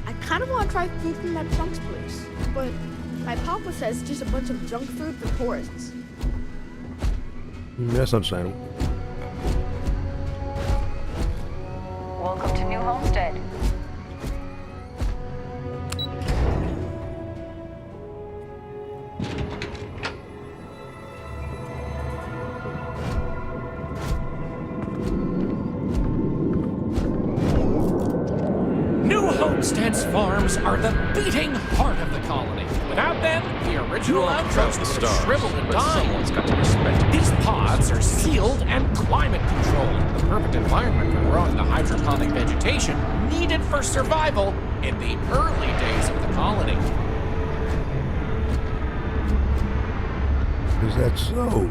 I kind of want to try food from that Punk's place, but my papa says it's just a bunch of junk food for tourists. That's understandable. Welcome to New Homestead. New Homestead's farms are the beating heart of the colony. Without them, the original outpost would have shriveled and died. Someone's got to respect it. These pods are sealed and climate controlled, the perfect environment for growing the hydroponic vegetation needed for survival in the early days of the colony. Is that so?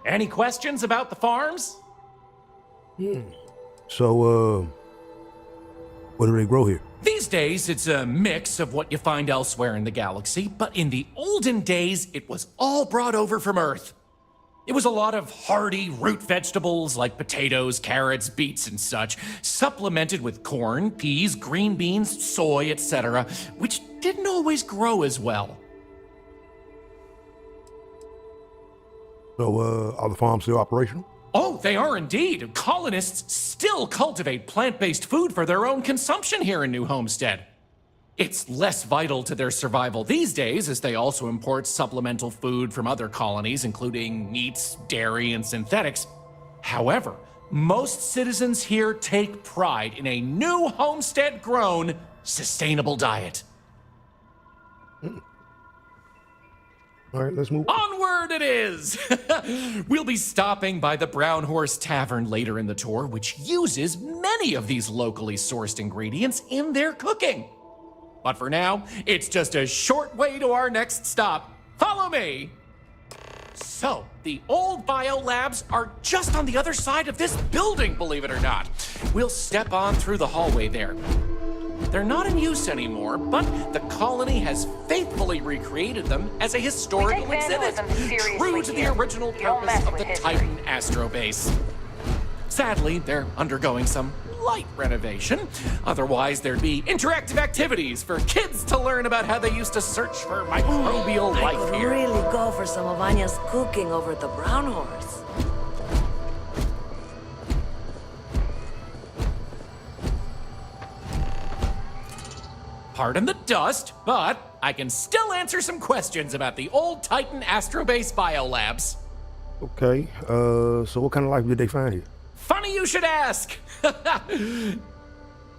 Any questions about the farms? So, what do they grow here? These days, it's a mix of what you find elsewhere in the galaxy, but in the olden days, it was all brought over from Earth. It was a lot of hardy root vegetables like potatoes, carrots, beets, and such, supplemented with corn, peas, green beans, soy, etc., which didn't always grow as well. So, are the farms still operational? Oh, they are indeed. Colonists still cultivate plant-based food for their own consumption here in New Homestead. It's less vital to their survival these days, as they also import supplemental food from other colonies, including meats, dairy, and synthetics. However, most citizens here take pride in a new homestead-grown, sustainable diet. All right, let's move. Onward it is! We'll be stopping by the Brown Horse Tavern later in the tour, which uses many of these locally sourced ingredients in their cooking. But for now, it's just a short way to our next stop. Follow me! So, the old biolabs are just on the other side of this building, believe it or not. We'll step on through the hallway there. They're not in use anymore, but the colony has faithfully recreated them as a historical exhibit, true to the original purpose of the Titan Astrobase. Sadly, they're undergoing some light renovation. Otherwise, there'd be interactive activities for kids to learn about how they used to search for microbial life I could here. really go for some of Anya's cooking over at the Brown Horse. Pardon the dust, but I can still answer some questions about the old Titan Astrobase biolabs. Okay, so what kind of life did they find here? Funny you should ask!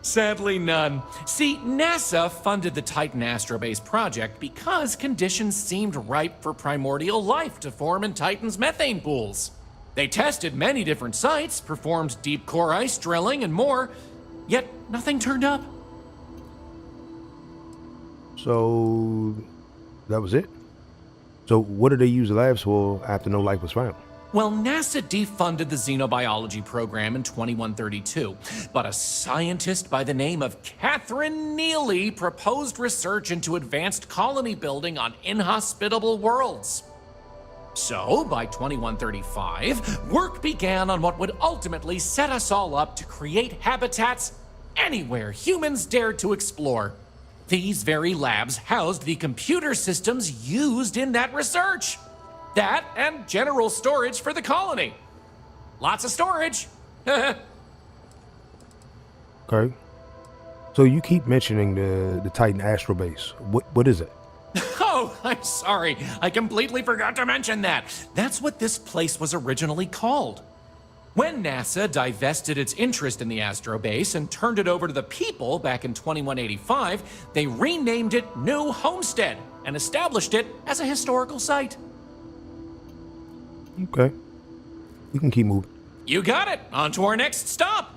Sadly, none. See, NASA funded the Titan Astrobase project because conditions seemed ripe for primordial life to form in Titan's methane pools. They tested many different sites, performed deep core ice drilling, and more, yet nothing turned up. So that was it? So what did they use the labs for after no life was found? Well, NASA defunded the xenobiology program in 2132, but a scientist by the name of Catherine Neely proposed research into advanced colony building on inhospitable worlds. So, by 2135, work began on what would ultimately set us all up to create habitats anywhere humans dared to explore. These very labs housed the computer systems used in that research. That and general storage for the colony. Lots of storage. Okay. So you keep mentioning the Titan Astrobase. What is it? Oh, I'm sorry. I completely forgot to mention that. That's what this place was originally called. When NASA divested its interest in the Astrobase and turned it over to the people back in 2185, they renamed it New Homestead and established it as a historical site. Okay. We can keep moving. You got it. On to our next stop.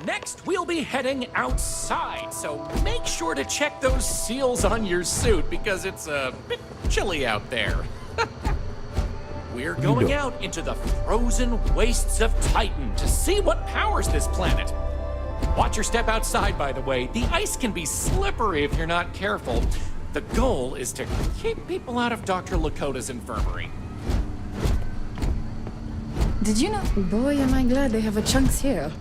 Next, we'll be heading outside, so make sure to check those seals on your suit because it's a bit chilly out there. We're going out into the frozen wastes of Titan to see what powers this planet. Watch your step outside, by the way. The ice can be slippery if you're not careful. The goal is to keep people out of Dr. Lakota's infirmary. Did you know? Boy, am I glad they have a chunks here.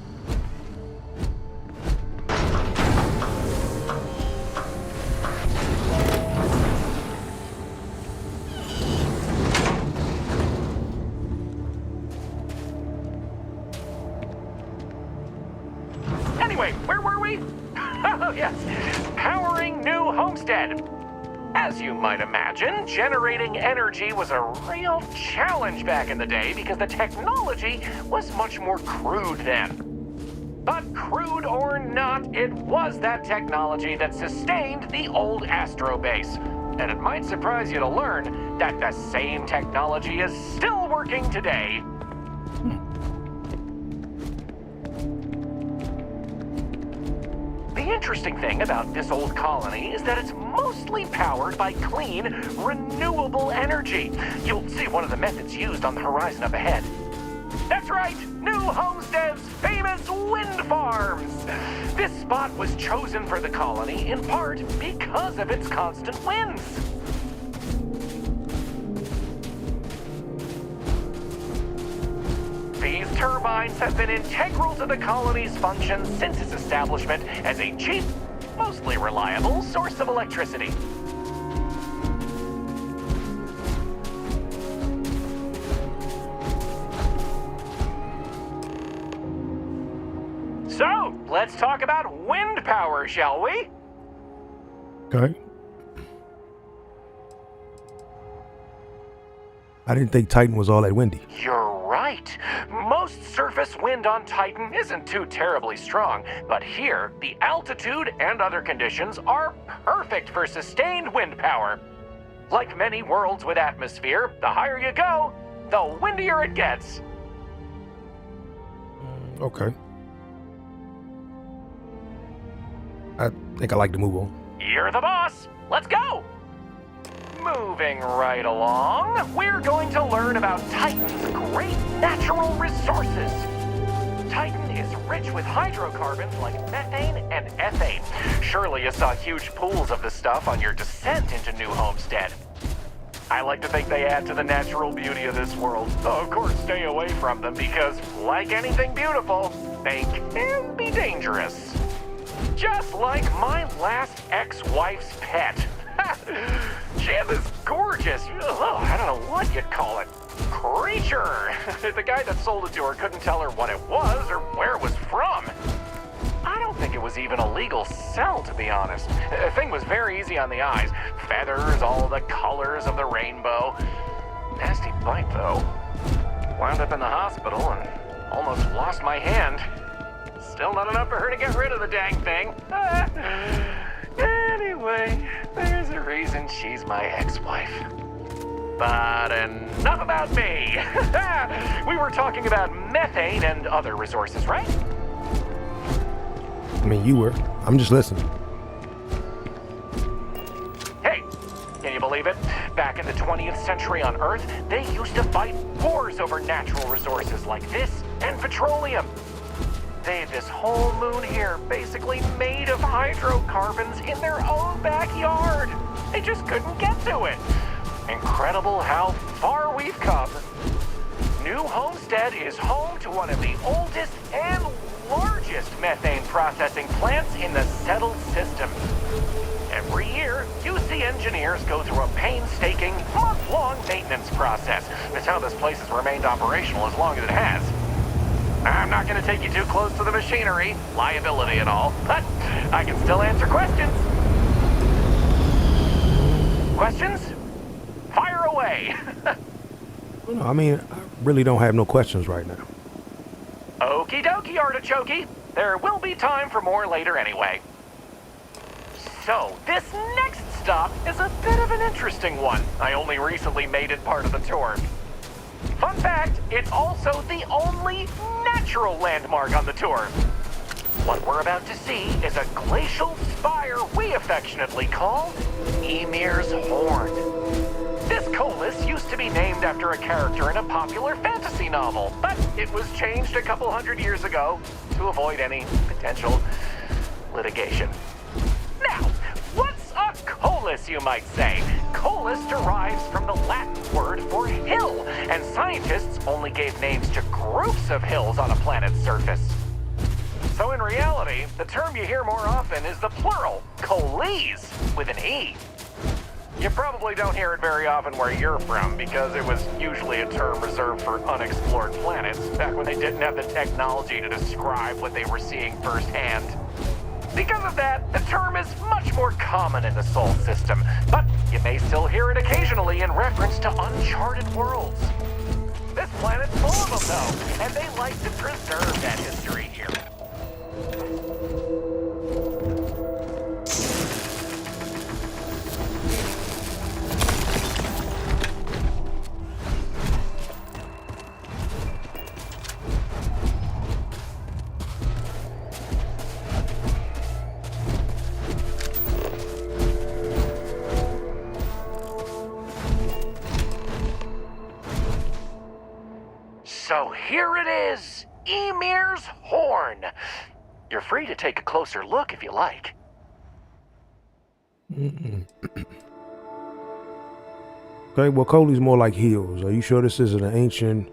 Anyway, where were we? Oh, yes. Powering New Homestead. As you might imagine, generating energy was a real challenge back in the day because the technology was much more crude then. But crude or not, it was that technology that sustained the old Astrobase. And it might surprise you to learn that the same technology is still working today. The interesting thing about this old colony is that it's mostly powered by clean, renewable energy. You'll see one of the methods used on the horizon up ahead. That's right, New Homestead's famous wind farms. This spot was chosen for the colony in part because of its constant winds. These turbines have been integral to the colony's function since its establishment as a cheap, mostly reliable source of electricity. So, let's talk about wind power, shall we? Okay. I didn't think Titan was all that windy. You're right. Most surface wind on Titan isn't too terribly strong, but here, the altitude and other conditions are perfect for sustained wind power. Like many worlds with atmosphere, the higher you go, the windier it gets. Okay. I think I like to move on. You're the boss. Let's go. Moving right along, we're going to learn about Titan's great natural resources. Titan is rich with hydrocarbons like methane and ethane. Surely you saw huge pools of this stuff on your descent into New Homestead. I like to think they add to the natural beauty of this world. Of course, stay away from them because, like anything beautiful, they can be dangerous. Just like my last ex-wife's pet. She had this gorgeous, I don't know what you'd call it, creature. The guy that sold it to her couldn't tell her what it was or where it was from. I don't think it was even a legal sell, to be honest. The thing was very easy on the eyes. Feathers, all the colors of the rainbow. Nasty bite, though. Wound up in the hospital and almost lost my hand. Still not enough for her to get rid of the dang thing. Anyway, there's a reason she's my ex-wife. But enough about me. We were talking about methane and other resources, right? I mean, you were. I'm just listening. Hey, can you believe it? Back in the 20th century on Earth, they used to fight wars over natural resources like this and petroleum. They had this whole moon here basically made of hydrocarbons in their own backyard. They just couldn't get to it. Incredible how far we've come. New Homestead is home to one of the oldest and largest methane processing plants in the settled system. Every year, UC engineers go through a painstaking, month-long maintenance process. It's how this place has remained operational as long as it has. I'm not going to take you too close to the machinery, liability and all, but I can still answer questions. Questions? Fire away. No, I mean, I really don't have no questions right now. Okie dokie, artichoke. There will be time for more later anyway. So, this next stop is a bit of an interesting one. I only recently made it part of the tour. Fun fact, it's also the only natural landmark on the tour. What we're about to see is a glacial spire we affectionately call Ymir's Horn. This collis used to be named after a character in a popular fantasy novel, but it was changed a couple hundred years ago to avoid any potential litigation. Now, what's a collis, you might say? Collis derives from the Latin word for hill, and scientists only gave names to groups of hills on a planet's surface. So in reality, the term you hear more often is the plural, colles, with an E. You probably don't hear it very often where you're from, because it was usually a term reserved for unexplored planets, back when they didn't have the technology to describe what they were seeing firsthand. Because of that, the term is much more common in the Sol system, but you may still hear it occasionally in reference to uncharted worlds. This planet's full of them, though, and they like to preserve that history here. So here it is, Ymir's Horn. You're free to take a closer look if you like. Okay, well, Coley's more like hills. Are you sure this is an ancient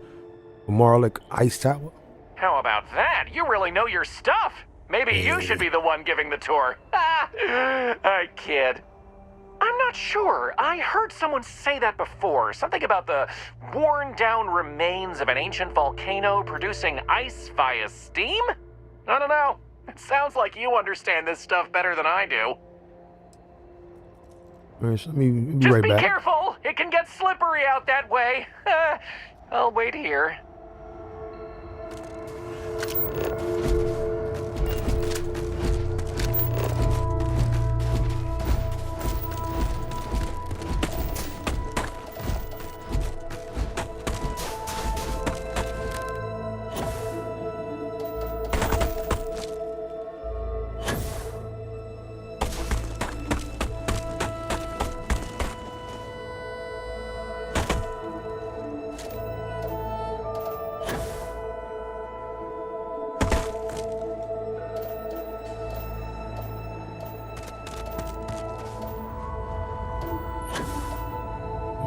Marlic ice tower? How about that? You really know your stuff. Maybe you should be the one giving the tour. I kid. I'm not sure. I heard someone say that before. Something about the worn-down remains of an ancient volcano producing ice via steam? I don't know. It sounds like you understand this stuff better than I do. Let me be Just right be back. careful. It can get slippery out that way. I'll wait here.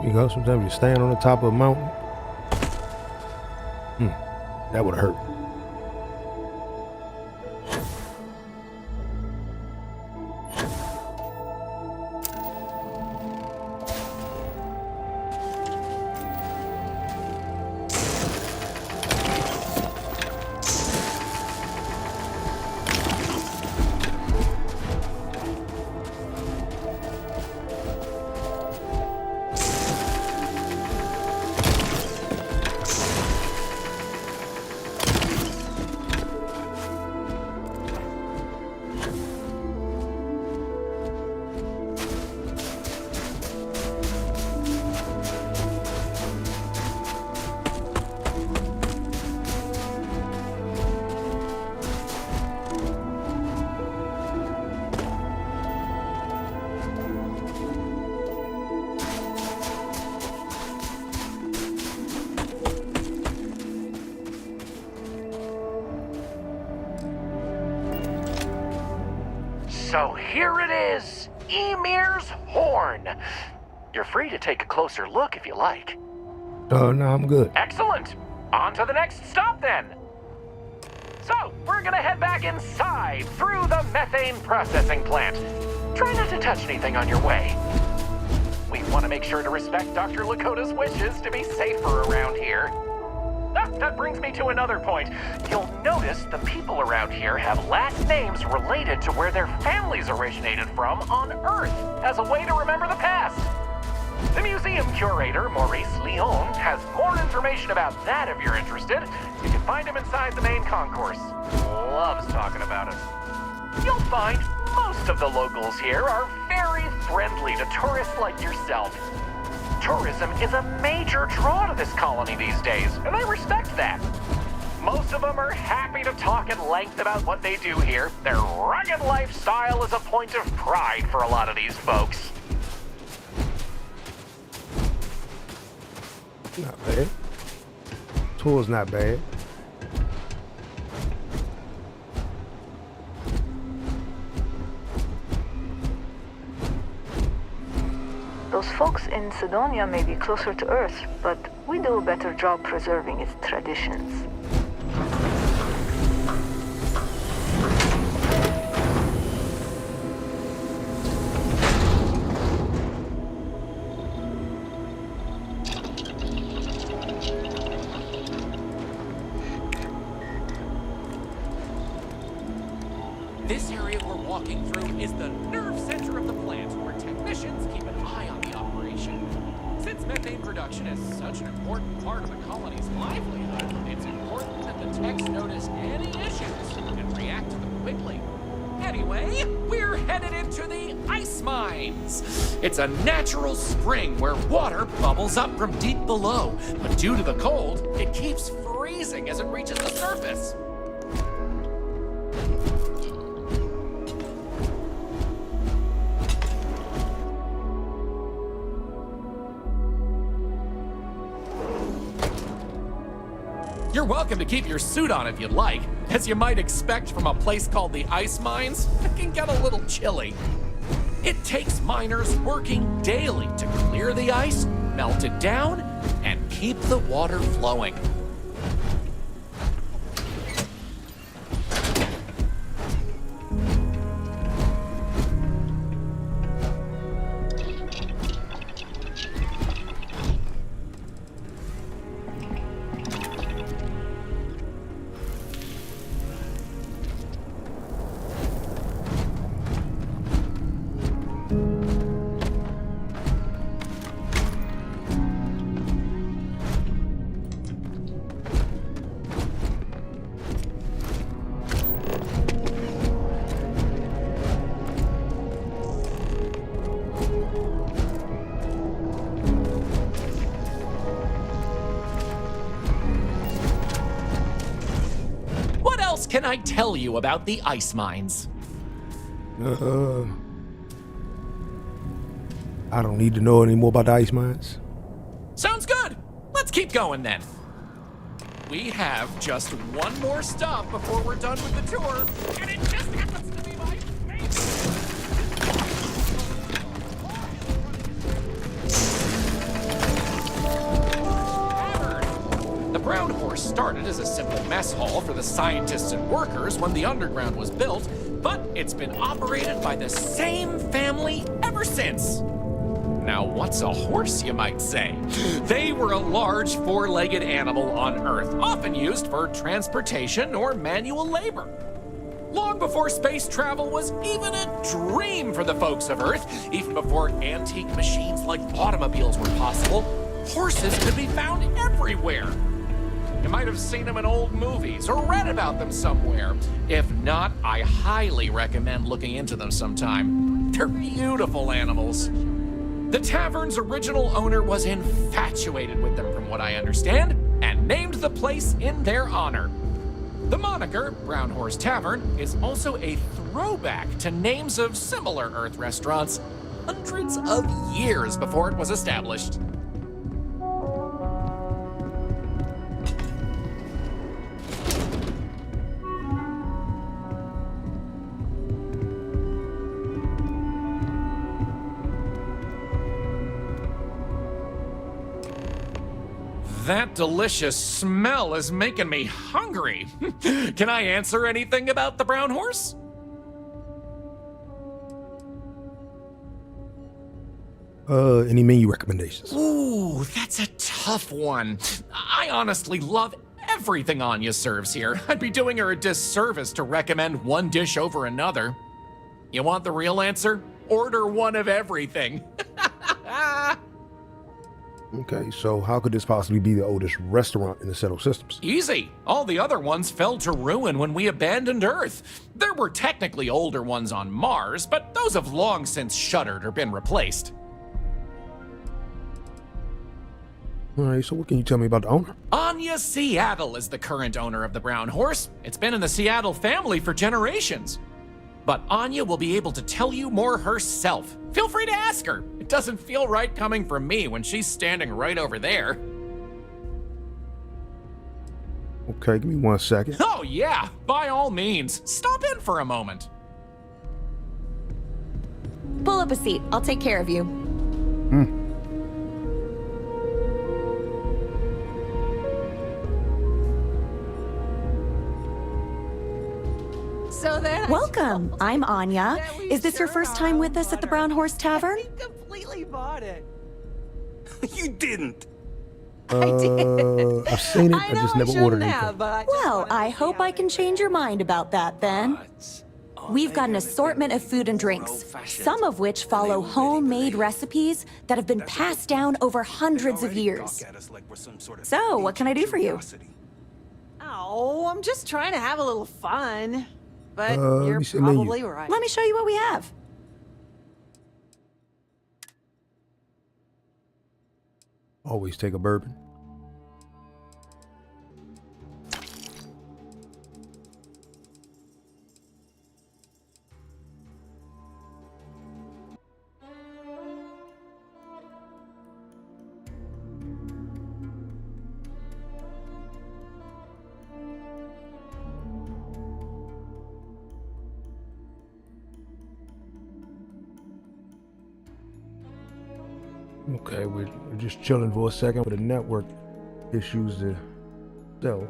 You go. Sometimes you stand on the top of a mountain. That would have hurt. So here it is, Emir's Horn. You're free to take a closer look if you like. No, I'm good. Excellent. On to the next stop then. So, we're gonna head back inside through the methane processing plant. Try not to touch anything on your way. We want to make sure to respect Dr. Lakota's wishes to be safer around here. That brings me to another point. You'll notice the people around here have last names related to where their families originated from on Earth as a way to remember the past. The museum curator, Maurice Leon, has more information about that if you're interested. You can find him inside the main concourse. Loves talking about it. You'll find most of the locals here are very friendly to tourists like yourself. Tourism is a major draw to this colony these days, and I respect that. Most of them are happy to talk at length about what they do here. Their rugged lifestyle is a point of pride for a lot of these folks. Not bad. Tour's not bad. Those folks in Sidonia may be closer to Earth, but we do a better job preserving its traditions. This area we're walking through is the nerve center of the plant, where technicians keep an eye on the operation. Since methane production is such an important part of the colony's livelihood, it's important that the techs notice any issues and react to them quickly. Anyway, we're headed into the ice mines. It's a natural spring where water bubbles up from deep below, but due to the cold, it keeps freezing as it reaches the surface. You're welcome to keep your suit on if you'd like. As you might expect from a place called the ice mines, it can get a little chilly. It takes miners working daily to clear the ice, melt it down, and keep the water flowing. can I tell you about the ice mines? I don't need to know any more about the ice mines. Sounds good. Let's keep going then. We have just one more stop before we're done with the tour, and it just happens to be my favorite. The Brown Horse started as a simple mess hall for the scientists and workers when the underground was built, but it's been operated by the same family ever since. Now, what's a horse, you might say? They were a large four-legged animal on Earth, often used for transportation or manual labor. Long before space travel was even a dream for the folks of Earth, even before antique machines like automobiles were possible, horses could be found everywhere. You might have seen them in old movies or read about them somewhere. If not, I highly recommend looking into them sometime. They're beautiful animals. The tavern's original owner was infatuated with them, from what I understand, and named the place in their honor. The moniker, Brown Horse Tavern, is also a throwback to names of similar Earth restaurants hundreds of years before it was established. That delicious smell is making me hungry. Can I answer anything about the Brown Horse? Any menu recommendations? Ooh, that's a tough one. I honestly love everything Anya serves here. I'd be doing her a disservice to recommend one dish over another. You want the real answer? Order one of everything. Okay, so how could this possibly be the oldest restaurant in the settled systems? Easy. All the other ones fell to ruin when we abandoned Earth. There were technically older ones on Mars, but those have long since shuttered or been replaced. All right, so what can you tell me about the owner? Anya Seattle is the current owner of the Brown Horse. It's been in the Seattle family for generations. But Anya will be able to tell you more herself. Feel free to ask her. It doesn't feel right coming from me when she's standing right over there. Okay, give me 1 second. Oh yeah, by all means. Stop in for a moment. Pull up a seat. I'll take care of you. So then Welcome. I'm Anya. Is this your first time with us at the Brown Horse Tavern? He completely bought it. You didn't. I've seen it, I just never ordered anything. Well, I hope I can change your mind about that then. We've got an assortment of food and drinks, some of which follow homemade recipes that have been passed down over hundreds of years. So, what can I do for you? Oh, I'm just trying to have a little fun. But let you're me see the menu. probably right. Let me show you what we have. Always take a bourbon. Okay, we're just chilling for a second with the network issues. So